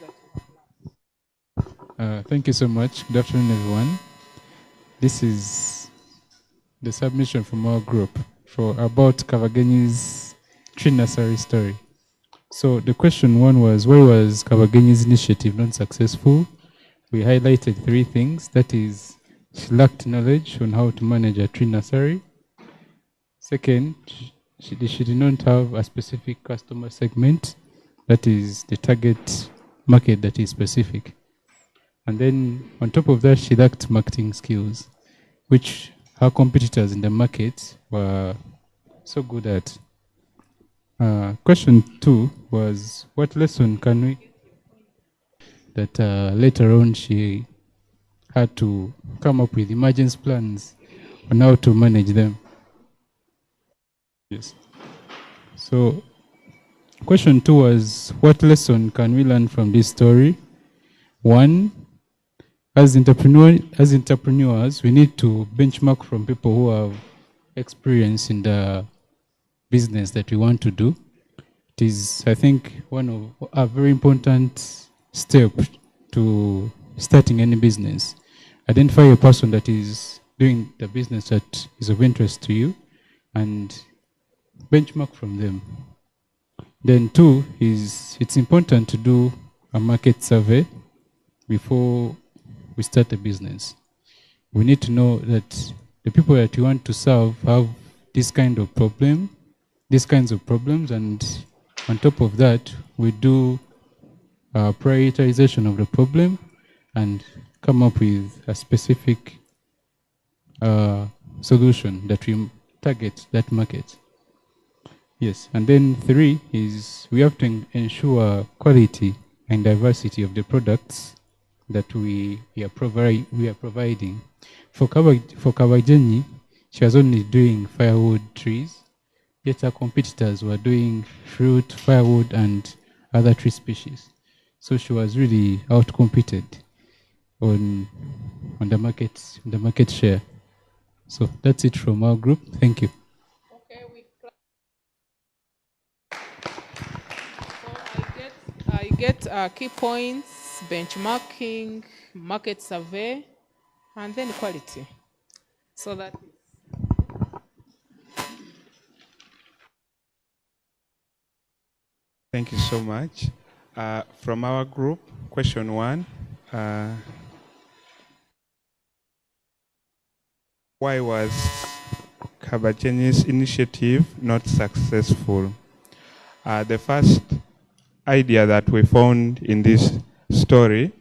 Speaker 2: that.
Speaker 4: Thank you so much. Good afternoon, everyone. This is the submission from our group about Kavagenyi's tree nursery story. So the question one was, why was Kavagenyi's initiative not successful? We highlighted 3 things. That is, she lacked knowledge on how to manage a tree nursery. Second, she did not have a specific customer segment, that is the target market that is specific. And then on top of that, she lacked marketing skills, which her competitors in the market were so good at. Question 2 was, what lesson can we, that later on she had to come up with emergency plans on how to manage them. Yes. So question 2 was, what lesson can we learn from this story? 1, as entrepreneurs, we need to benchmark from people who have experience in the business that we want to do. It is, I think, one of a very important step to starting any business. Identify a person that is doing the business that is of interest to you and benchmark from them. Then 2 is, it's important to do a market survey before we start a business. We need to know that the people that you want to serve have this kind of problem, these kinds of problems, and on top of that, we do a prioritization of the problem and come up with a specific solution that we target that market. Yes, and then 3 is, we have to ensure quality and diversity of the products that we are providing. For Kavagenyi, she was only doing firewood trees, yet her competitors were doing fruit, firewood, and other tree species. So she was really outcompeted on the market share. So that's it from our group. Thank you.
Speaker 2: Okay, so I get key points, benchmarking, market survey, and then quality. So that is.
Speaker 5: Thank you so much. From our group, question 1. Why was Kavagenyi's initiative not successful? The first idea that we found in this story,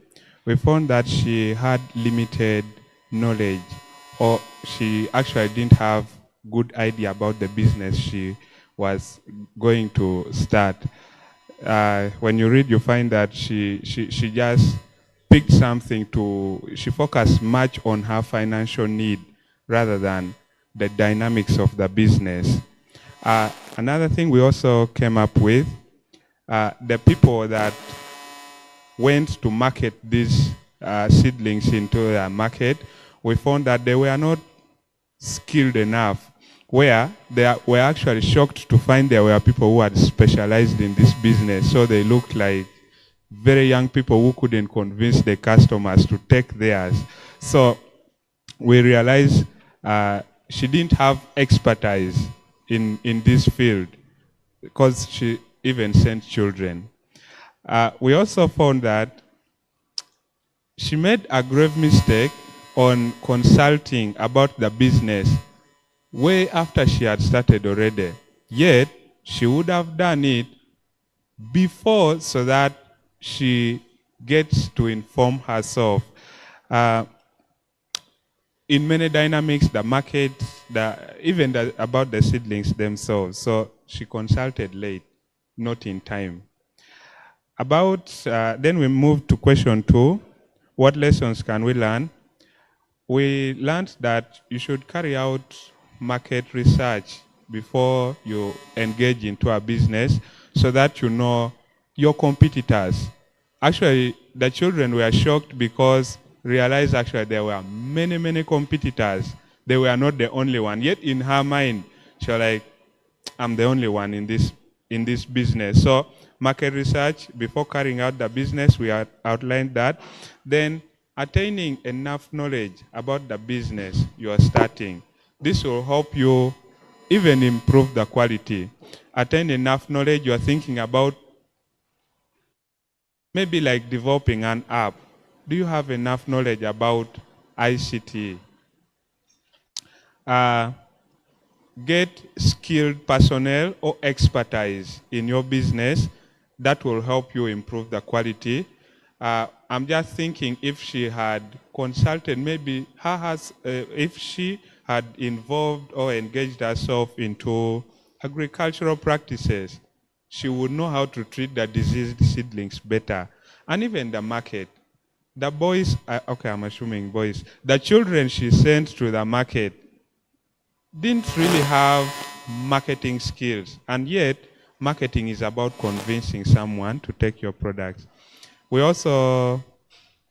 Speaker 5: we found that she had limited knowledge, or she actually didn't have good idea about the business she was going to start. When you read, you find that she just picked something she focused much on her financial need rather than the dynamics of the business. Another thing we also came up with, the people that went to market these seedlings into the market, we found that they were not skilled enough, where they were actually shocked to find there were people who had specialized in this business. So they looked like very young people who couldn't convince the customers to take theirs. So we realized she didn't have expertise in this field because she even sent children. We also found that she made a grave mistake on consulting about the business way after she had started already. Yet, she would have done it before so that she gets to inform herself. In many dynamics, the market, about the seedlings themselves. So she consulted late, not in time. Then we moved to question 2. What lessons can we learn? We learned that you should carry out market research before you engage into a business so that you know your competitors. Actually, the children were shocked because realized actually there were many, many competitors. They were not the only one. Yet in her mind, she was like, I'm the only one in this business. So market research before carrying out the business, we had outlined that. Then attaining enough knowledge about the business you are starting. This will help you even improve the quality. Attain enough knowledge, you are thinking about maybe like developing an app. Do you have enough knowledge about ICT? Get skilled personnel or expertise in your business that will help you improve the quality. I'm just thinking if she had consulted, maybe if she had involved or engaged herself into agricultural practices, she would know how to treat the diseased seedlings better. And even the market. The boys, okay, I'm assuming boys, the children she sent to the market didn't really have marketing skills. And yet, marketing is about convincing someone to take your products. We also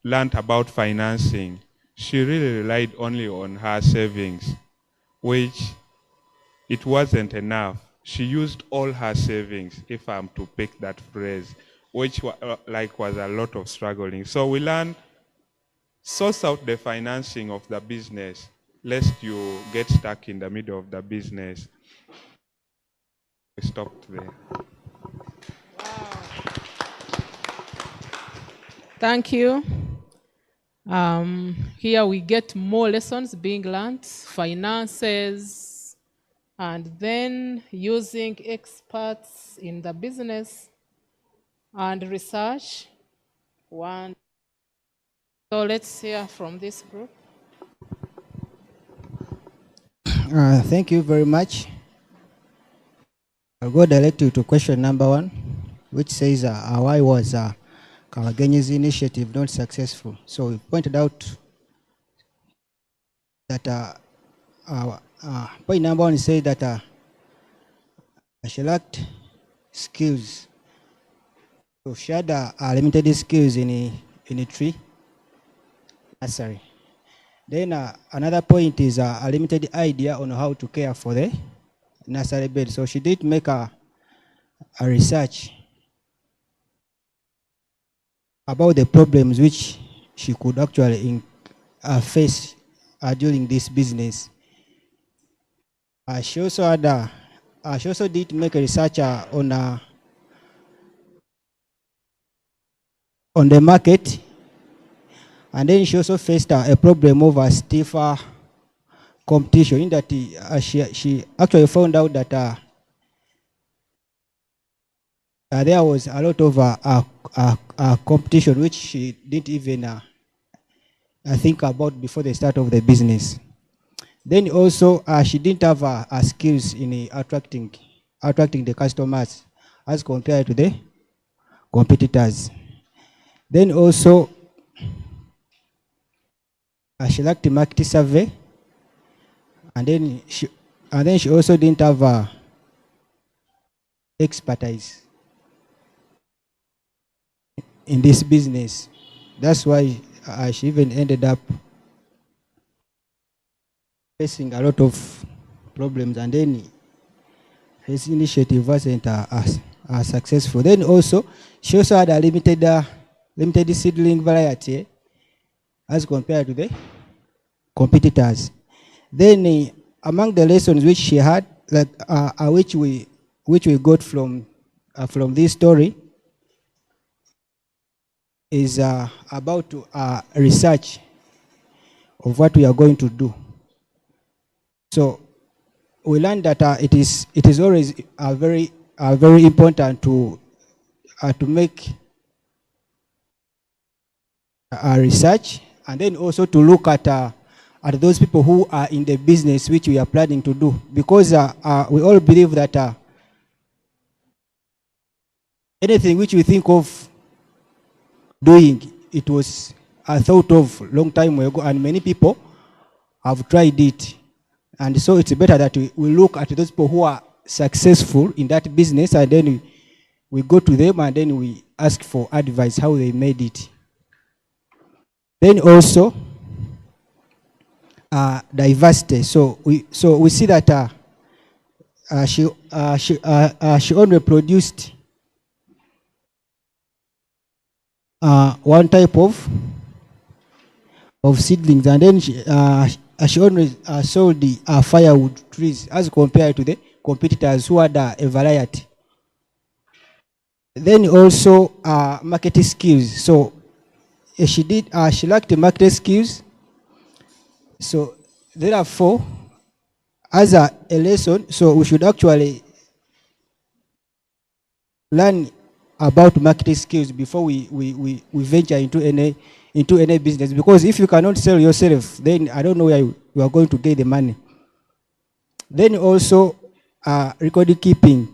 Speaker 5: learned about financing. She really relied only on her savings, which it wasn't enough. She used all her savings, if I'm to pick that phrase, which was a lot of struggling. So we learned, source out the financing of the business, lest you get stuck in the middle of the business. We stopped there.
Speaker 2: Thank you. Here we get more lessons being learned, finances, and then using experts in the business and research. So let's hear from this group.
Speaker 6: Thank you very much. I'll go directly to question number 1, which says why was Kawagenyi's initiative not successful? So we pointed out that point number 1 says that she lacked skills. So she had limited skills in a tree nursery. Then another point is a limited idea on how to care for the nursery bed. So she did make a research about the problems which she could actually face during this business. She also did make a research on the market. And then she also faced a problem of a stiffer competition, in that she actually found out that there was a lot of competition which she didn't even think about before the start of the business. Then also she didn't have skills in attracting the customers as compared to the competitors. Then also she lacked the market survey, and then she also didn't have expertise in this business. That's why she even ended up facing a lot of problems, and then his initiative wasn't successful. Then also she also had a limited seedling variety as compared to the competitors. Then among the lessons which she had, which we got from this story, is about research of what we are going to do. So we learned that it is always very important to make research, and then also to look at those people who are in the business which we are planning to do, because we all believe that anything which we think of doing, it was thought of long time ago, and many people have tried it. And so it's better that we look at those people who are successful in that business, and then we go to them and then we ask for advice how they made it. Then also diversity. So we see that she only produced one type of of seedlings, and then she always sold the firewood trees as compared to the competitors who had a variety. Then also marketing skills. So she lacked the marketing skills. So therefore, as a lesson, so we should actually learn about marketing skills before we venture into any business. Because if you cannot sell yourself, then I don't know where you are going to get the money. Then also record keeping.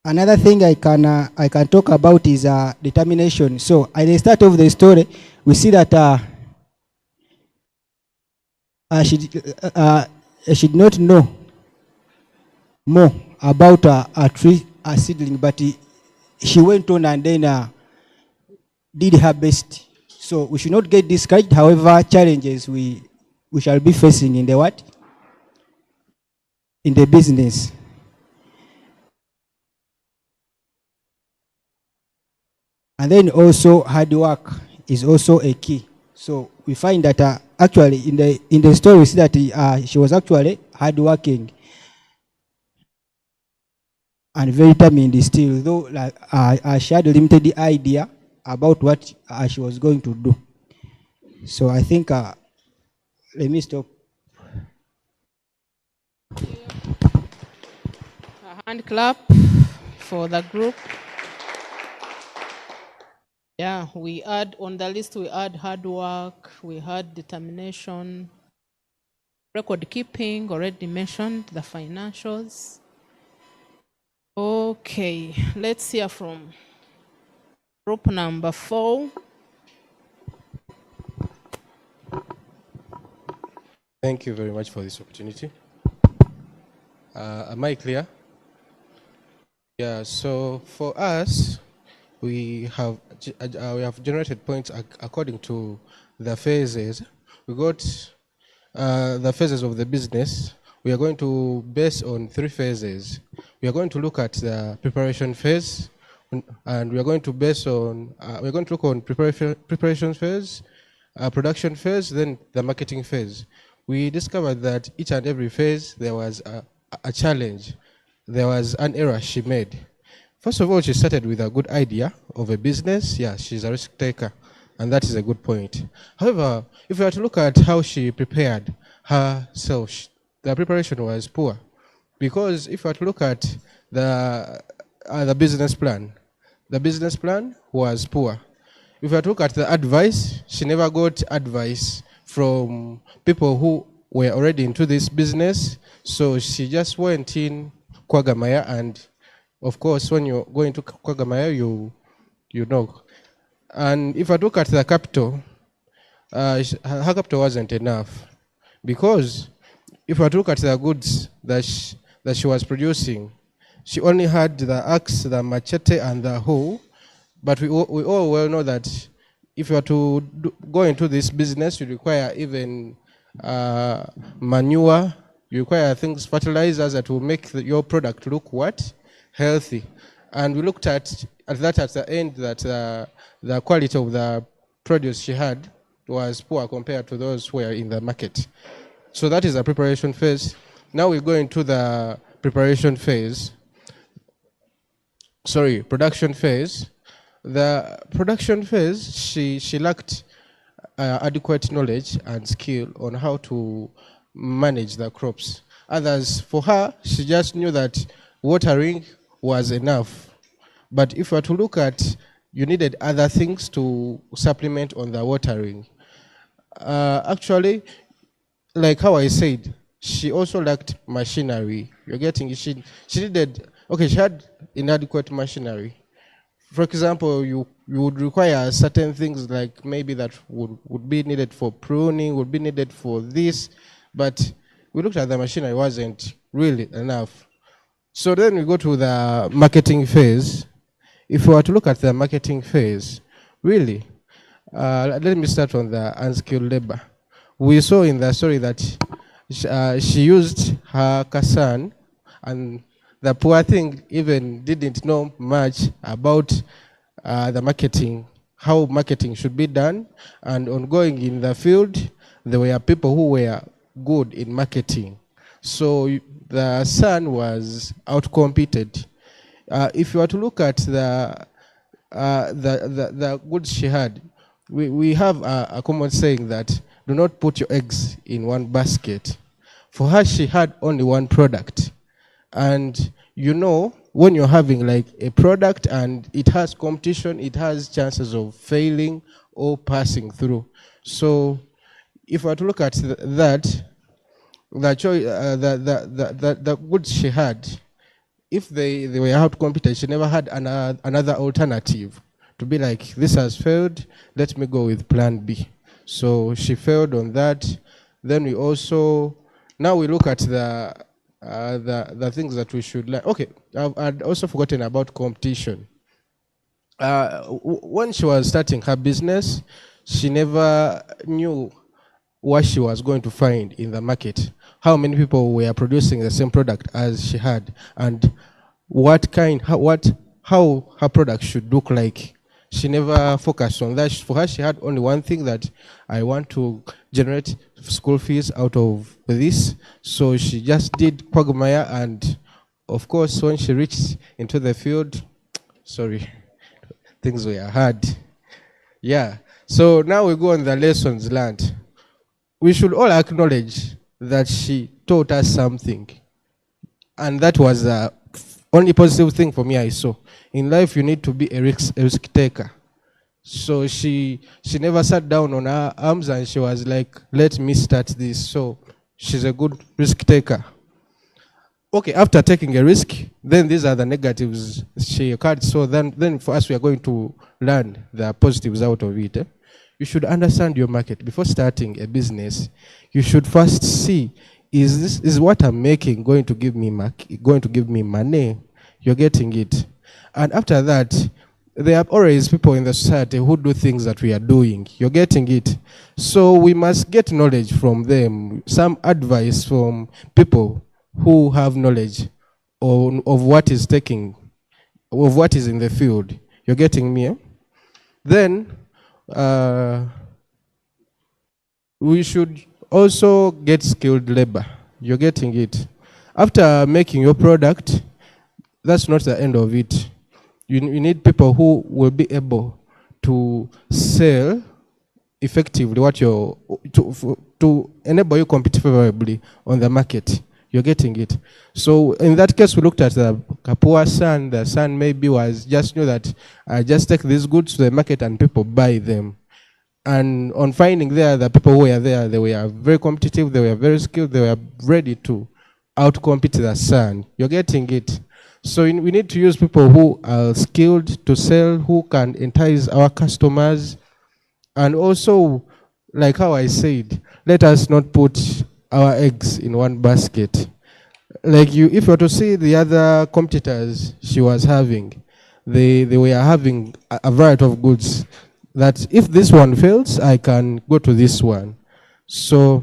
Speaker 6: Another thing I can talk about is determination. So at the start of the story, we see that she did not know more about a tree, a seedling, but she went on and then did her best. So we should not get discouraged. However, challenges we shall be facing in the what? In the business. And then also hard work is also a key. So we find that actually in the story we see that she was actually hardworking and very determined still, though she had a limited idea about what she was going to do. So I think let me stop.
Speaker 2: A hand clap for the group. Yeah, we add on the list, we add hard work, we had determination, record keeping, already mentioned, the financials. Okay, let's hear from group number 4.
Speaker 7: Thank you very much for this opportunity. Am I clear? Yeah, so for us, we have generated points according to the phases. We got the phases of the business. We are going to base on 3 phases. We are going to look at the preparation phase, and we are going to base on we're going to look on preparation phase, production phase, then the marketing phase. We discovered that each and every phase there was a challenge. There was an error she made. First of all, she started with a good idea of a business. Yeah, she's a risk taker, and that is a good point. However, if we were to look at how she prepared herself, the preparation was poor. Because if we were to look at the business plan was poor. If we were to look at the advice, she never got advice from people who were already into this business. So she just went in Kwagamaya, and of course, when you go into Kwagamaya, you know. And if I look at the capital, her capital wasn't enough. Because if I look at the goods that she was producing, she only had the axe, the machete, and the hoe. But we all well know that if you are to go into this business, you require even manure, you require things, fertilizers that will make your product look what? Healthy. And we looked at that at the end, that the quality of the produce she had was poor compared to those who were in the market. So that is the preparation phase. Now we go into the production phase. The production phase, she lacked adequate knowledge and skill on how to manage the crops. Others, for her, she just knew that watering was enough. But if you were to look at, you needed other things to supplement on the watering. Actually, like how I said, she also lacked machinery. You're getting, she needed, okay, she had inadequate machinery. For example, you would require certain things, like maybe that would be needed for pruning, would be needed for this, but we looked at the machinery, it wasn't really enough. So then we go to the marketing phase. If we were to look at the marketing phase, really, let me start on the unskilled labor. We saw in the story that she used her Kasan, and the poor thing even didn't know much about the marketing, how marketing should be done, and ongoing in the field, there were people who were good in marketing. So the son was outcompeted. If you were to look at the goods she had, we have a common saying that do not put your eggs in one basket. For her, she had only one product. And you know, when you're having like a product and it has competition, it has chances of failing or passing through. So if I were to look at the goods she had, if they were out competed, she never had another alternative to be like, this has failed, let me go with plan B. So she failed on that. Then we also, now we look at the things that we should learn. Okay, I'd also forgotten about competition. When she was starting her business, she never knew what she was going to find in the market, how many people were producing the same product as she had, and how her product should look like. She never focused on that. For her, she had only one thing, that I want to generate school fees out of this. So she just did quagmire, and of course, when she reached into the field, things were hard. Yeah. So now we go on the lessons learned. We should all acknowledge that she taught us something. And that was the only positive thing for me I saw. In life, you need to be a risk taker. So she never sat down on her arms and she was like, let me start this. So she's a good risk taker. Okay, after taking a risk, then these are the negatives she occurred. So then for us, we are going to learn the positives out of it. You should understand your market. Before starting a business, you should first see, is what I'm making going to give me money? You're getting it. And after that, there are always people in the society who do things that we are doing. You're getting it. So we must get knowledge from them, some advice from people who have knowledge of what is in the field. You're getting me? Then we should also get skilled labor. You're getting it. After making your product, that's not the end of it. You need people who will be able to sell effectively to enable you compete favorably on the market. You're getting it. So in that case, we looked at the poor son. The son maybe just knew that I just take these goods to the market and people buy them. And on finding there, the people who were there, they were very competitive, they were very skilled, they were ready to outcompete the son. You're getting it. So we need to use people who are skilled to sell, who can entice our customers. And also, like how I said, let us not put our eggs in one basket. Like if you were to see the other competitors she was having, they were having a variety of goods, that if this one fails, I can go to this one. So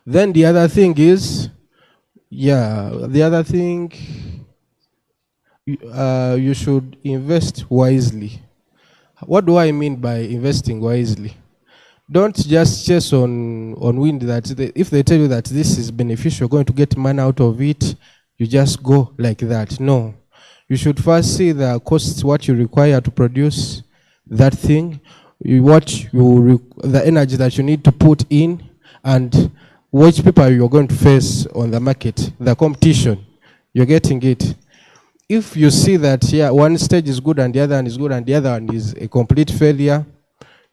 Speaker 7: then the other thing is, you should invest wisely. What do I mean by investing wisely? Don't just chase on wind, that if they tell you that this is beneficial, going to get money out of it, you just go like that. No. You should first see the costs, what you require to produce that thing, the energy that you need to put in, and which people you're going to face on the market, the competition. You're getting it. If you see that one stage is good and the other one is good and the other one is a complete failure,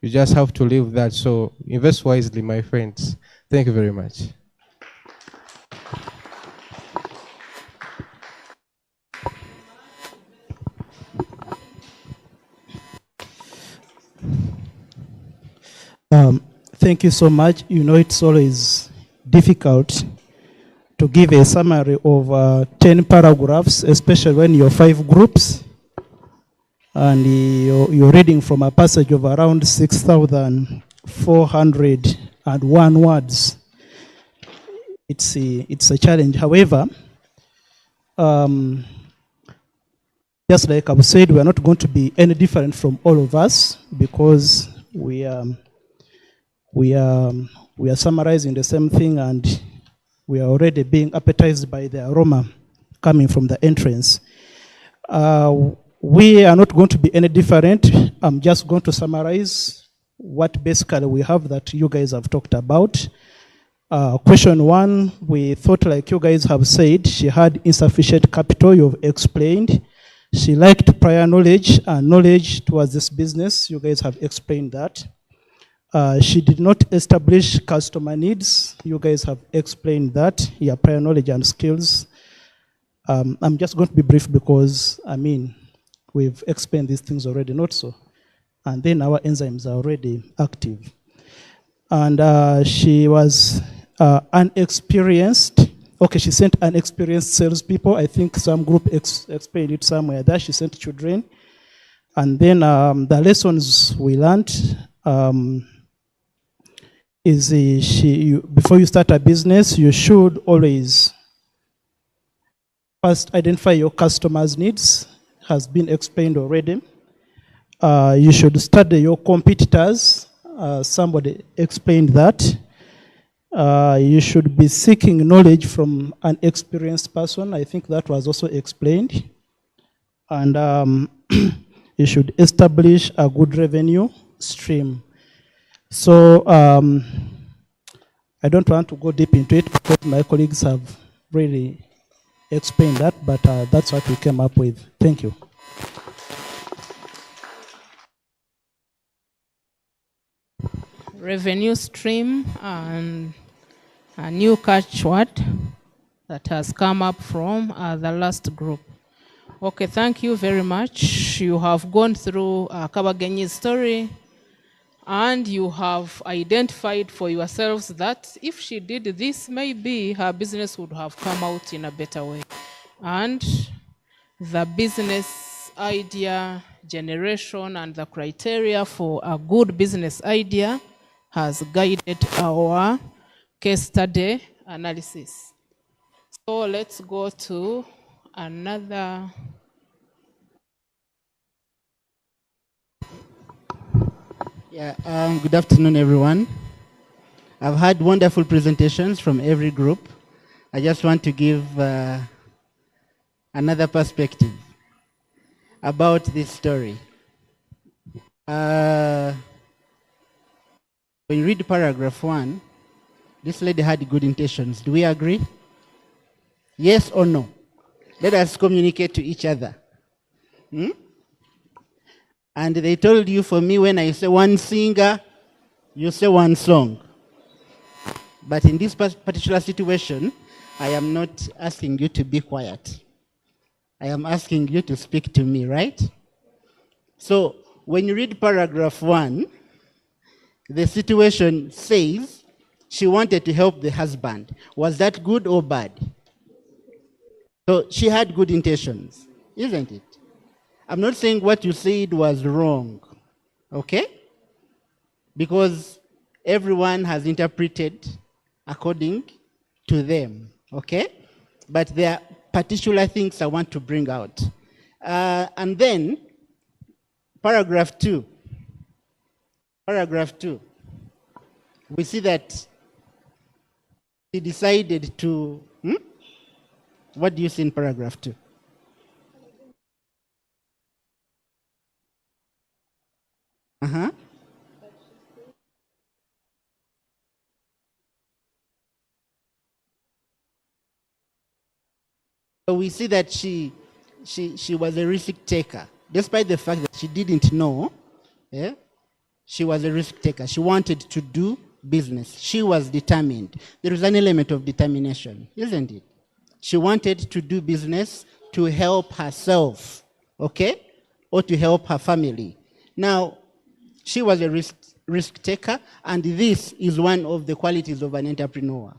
Speaker 7: you just have to leave that. So invest wisely, my friends. Thank you very much.
Speaker 1: Thank you so much. You know, it's always difficult to give a summary of 10 paragraphs, especially when you're 5 groups and you're reading from a passage of around 6,401 words. It's a challenge. However, just like I've said, we are not going to be any different from all of us because we are summarizing the same thing, and we are already being appetized by the aroma coming from the entrance. We are not going to be any different. I'm just going to summarize what basically we have that you guys have talked about. Question one, we thought, like you guys have said, she had insufficient capital, you've explained. She lacked prior knowledge and knowledge towards this business, you guys have explained that. She did not establish customer needs, you guys have explained that, yeah, prior knowledge and skills. I'm just going to be brief because, I mean, we've explained these things already, not so. And then our enzymes are already active. And she was unexperienced. Okay, she sent unexperienced salespeople. I think some group explained it somewhere there. She sent children. And then the lessons we learned is before you start a business, you should always first identify your customers' needs, has been explained already. You should study your competitors. Somebody explained that. You should be seeking knowledge from an experienced person. I think that was also explained. And you should establish a good revenue stream. So I don't want to go deep into it because my colleagues have really explained that, but that's what we came up with. Thank you.
Speaker 2: Revenue stream and a new catchword that has come up from the last group. Okay, thank you very much. You have gone through Kabagenyi's story and you have identified for yourselves that if she did this, maybe her business would have come out in a better way. And the business idea generation and the criteria for a good business idea has guided our case study analysis. So let's go to another.
Speaker 8: Yeah, good afternoon, everyone. I've had wonderful presentations from every group. I just want to give another perspective about this story. When you read paragraph 1, this lady had good intentions. Do we agree? Yes or no? Let us communicate to each other. And they told you, for me, when I say one singer, you say one song. But in this particular situation, I am not asking you to be quiet. I am asking you to speak to me, right? So when you read paragraph 1, the situation says she wanted to help the husband. Was that good or bad? So she had good intentions, isn't it? I'm not saying what you said was wrong, okay? Because everyone has interpreted according to them, okay? But there are particular things I want to bring out. And then, paragraph 2. Paragraph 2. We see that he decided to, what do you see in paragraph 2? So we see that she was a risk taker, despite the fact that she didn't know. Yeah, she was a risk taker. She wanted to do business. She was determined. There is an element of determination, isn't it? She wanted to do business to help herself, okay, or to help her family. Now, she was a risk taker, and this is one of the qualities of an entrepreneur.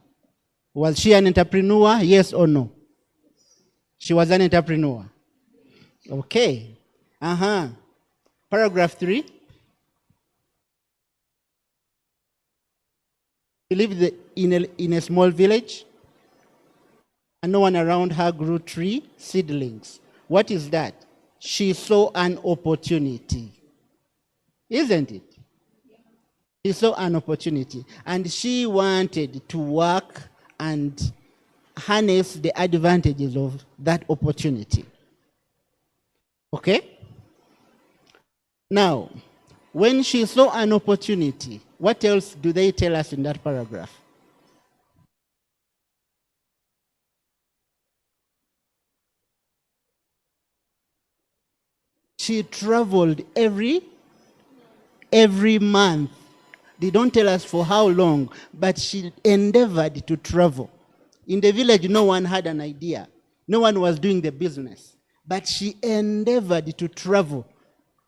Speaker 8: Was she an entrepreneur? Yes or no? She was an entrepreneur. Okay. Paragraph 3. She lived in a small village. and no one around her grew tree seedlings. What is that? She saw an opportunity. Isn't it? She saw an opportunity. And she wanted to work and harness the advantages of that opportunity. Okay? Now, when she saw an opportunity, what else do they tell us in that paragraph? She traveled every month. They don't tell us for how long, but she endeavored to travel. In the village, no one had an idea. No one was doing the business. But she endeavored to travel.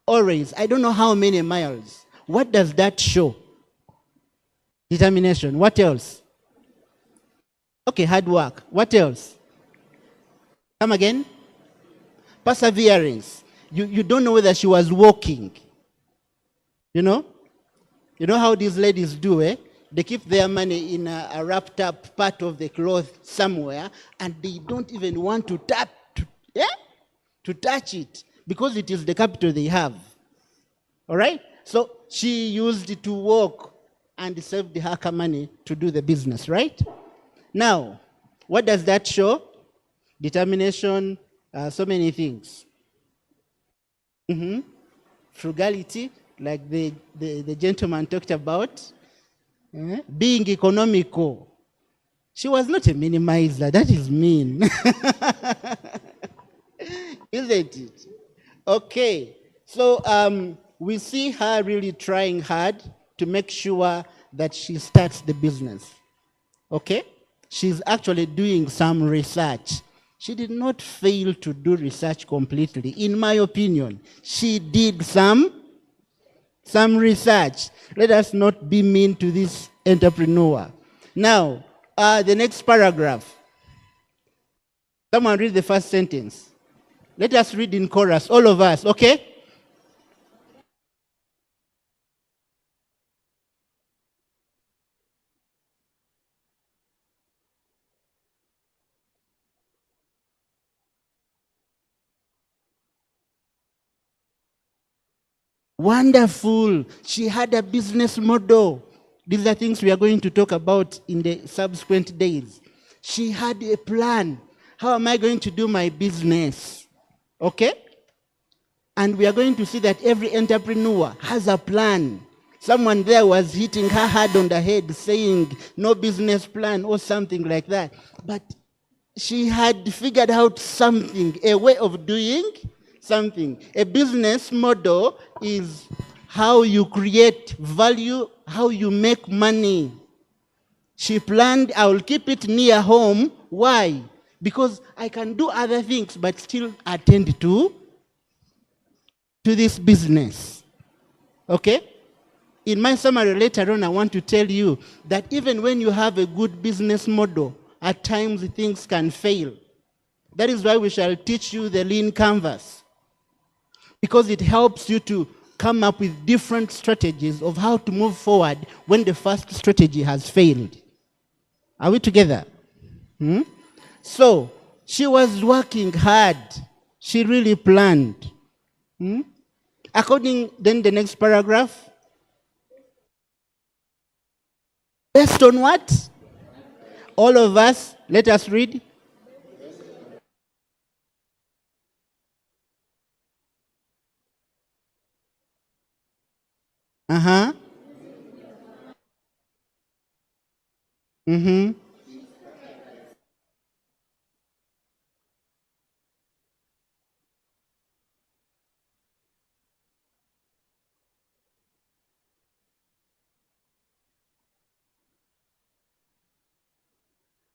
Speaker 8: Always, I don't know how many miles. What does that show? Determination. What else? Okay, hard work. What else? Come again? Perseverance. You don't know whether she was walking. You know? You know how these ladies do, eh? They keep their money in a wrapped up part of the cloth somewhere, and they don't even want to to touch it, because it is the capital they have. All right? So she used it to walk and saved her money to do the business, right? Now, what does that show? Determination, so many things. Frugality, like the gentleman talked about. Being economical. She was not a minimizer. That is mean. Isn't it? Okay. So we see her really trying hard to make sure that she starts the business. Okay? She's actually doing some research. She did not fail to do research completely. In my opinion, she did some research. Let us not be mean to this entrepreneur. Now, the next paragraph. Someone read the first sentence. Let us read in chorus, all of us, okay? Wonderful. She had a business model. These are things we are going to talk about in the subsequent days. She had a plan. How am I going to do my business? Okay? And we are going to see that every entrepreneur has a plan. Someone there was hitting her hard on the head saying no business plan or something like that. But she had figured out something, a way of doing something. A business model is how you create value, how you make money. She planned, I will keep it near home. Why? Because I can do other things but still attend to this business. Okay? In my summary later on, I want to tell you that even when you have a good business model, at times things can fail. That is why we shall teach you the lean canvas, because it helps you to come up with different strategies of how to move forward when the first strategy has failed. Are we together? So, she was working hard. She really planned. According, then the next paragraph. Based on what? All of us, let us read.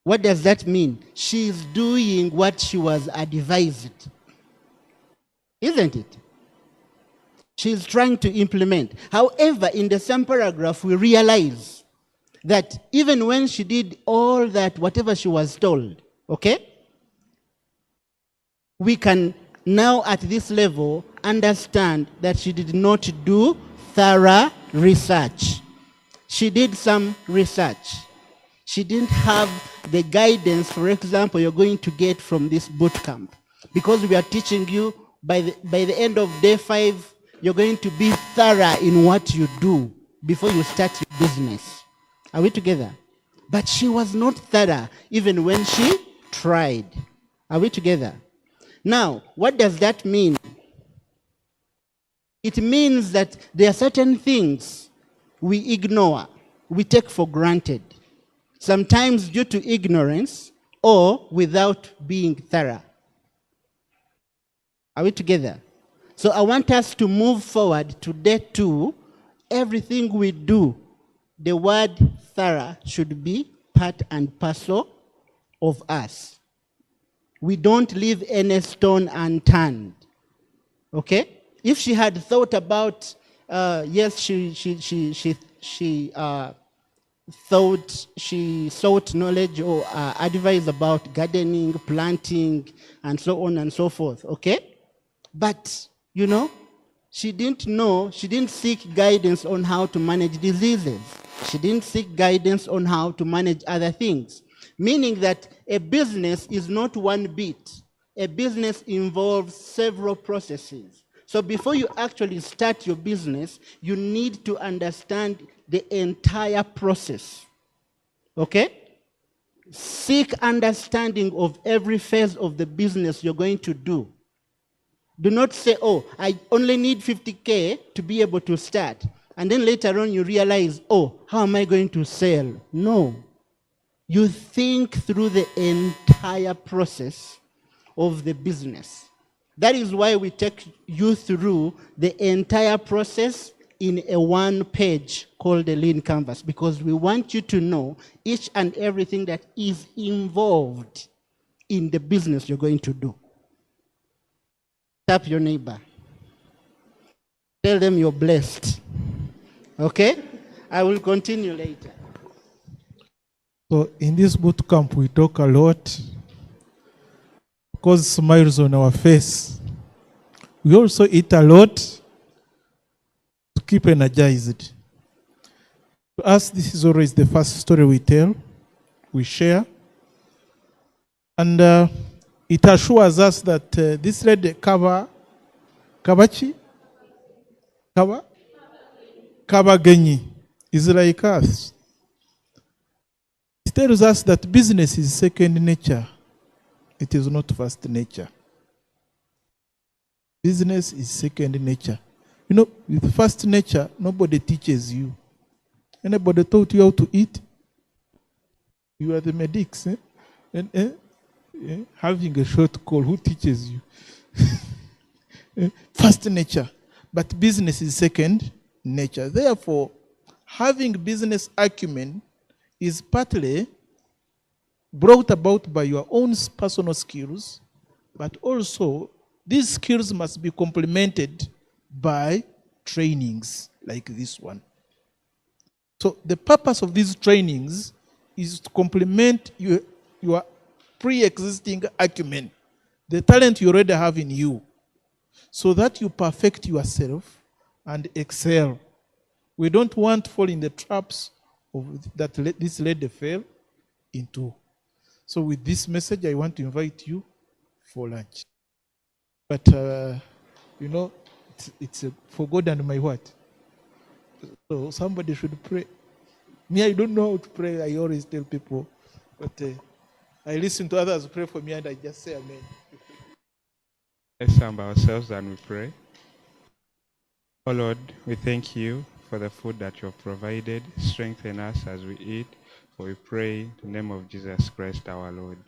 Speaker 8: What does that mean? She's doing what she was advised. Isn't it? She's trying to implement. However, in the same paragraph, we realize that even when she did all that, whatever she was told, okay, we can now at this level understand that she did not do thorough research. She did some research. She didn't have the guidance, for example, you're going to get from this boot camp. Because we are teaching you, by the end of day 5, you're going to be thorough in what you do before you start your business. Are we together? But she was not thorough even when she tried. Are we together? Now, what does that mean? It means that there are certain things we ignore, we take for granted, sometimes due to ignorance or without being thorough. Are we together? So I want us to move forward to day 2. Everything we do, the word thorough should be part and parcel of us. We don't leave any stone unturned. Okay? If she had thought about, yes, she sought knowledge or advice about gardening, planting, and so on and so forth, okay? But, you know, she didn't seek guidance on how to manage diseases. She didn't seek guidance on how to manage other things. Meaning that a business is not one bit. A business involves several processes. So before you actually start your business, you need to understand the entire process. Okay? Seek understanding of every phase of the business you're going to do. Do not say, oh, I only need 50K to be able to start. And then later on you realize, oh, how am I going to sell? No. You think through the entire process of the business. That is why we take you through the entire process in a one page called a lean canvas, because we want you to know each and everything that is involved in the business you're going to do. Tap your neighbor. Tell them you're blessed. Okay? I will continue later.
Speaker 9: So in this boot camp, we talk a lot because smiles on our face. We also eat a lot to keep energized. To us, this is always the first story we tell, we share. And it assures us that this lady, Kabagenyi, is like us. It tells us that business is second nature. It is not first nature. Business is second nature. You know, with first nature, nobody teaches you. Anybody taught you how to eat? You are the medics. Having a short call, who teaches you? First nature. But business is second nature. Therefore, having business acumen is partly brought about by your own personal skills, but also these skills must be complemented by trainings like this one. So the purpose of these trainings is to complement your pre-existing acumen, the talent you already have in you, so that you perfect yourself and excel. We don't want to fall in the traps of that this lady fell into. So with this message, I want to invite you for lunch. But, you know, it's for God and my what? So somebody should pray. Me, I don't know how to pray. I always tell people. But I listen to others pray for me and I just say amen.
Speaker 5: Let's humble ourselves and we pray. Oh Lord, we thank you for the food that you have provided. Strengthen us as we eat. For we pray in the name of Jesus Christ our Lord.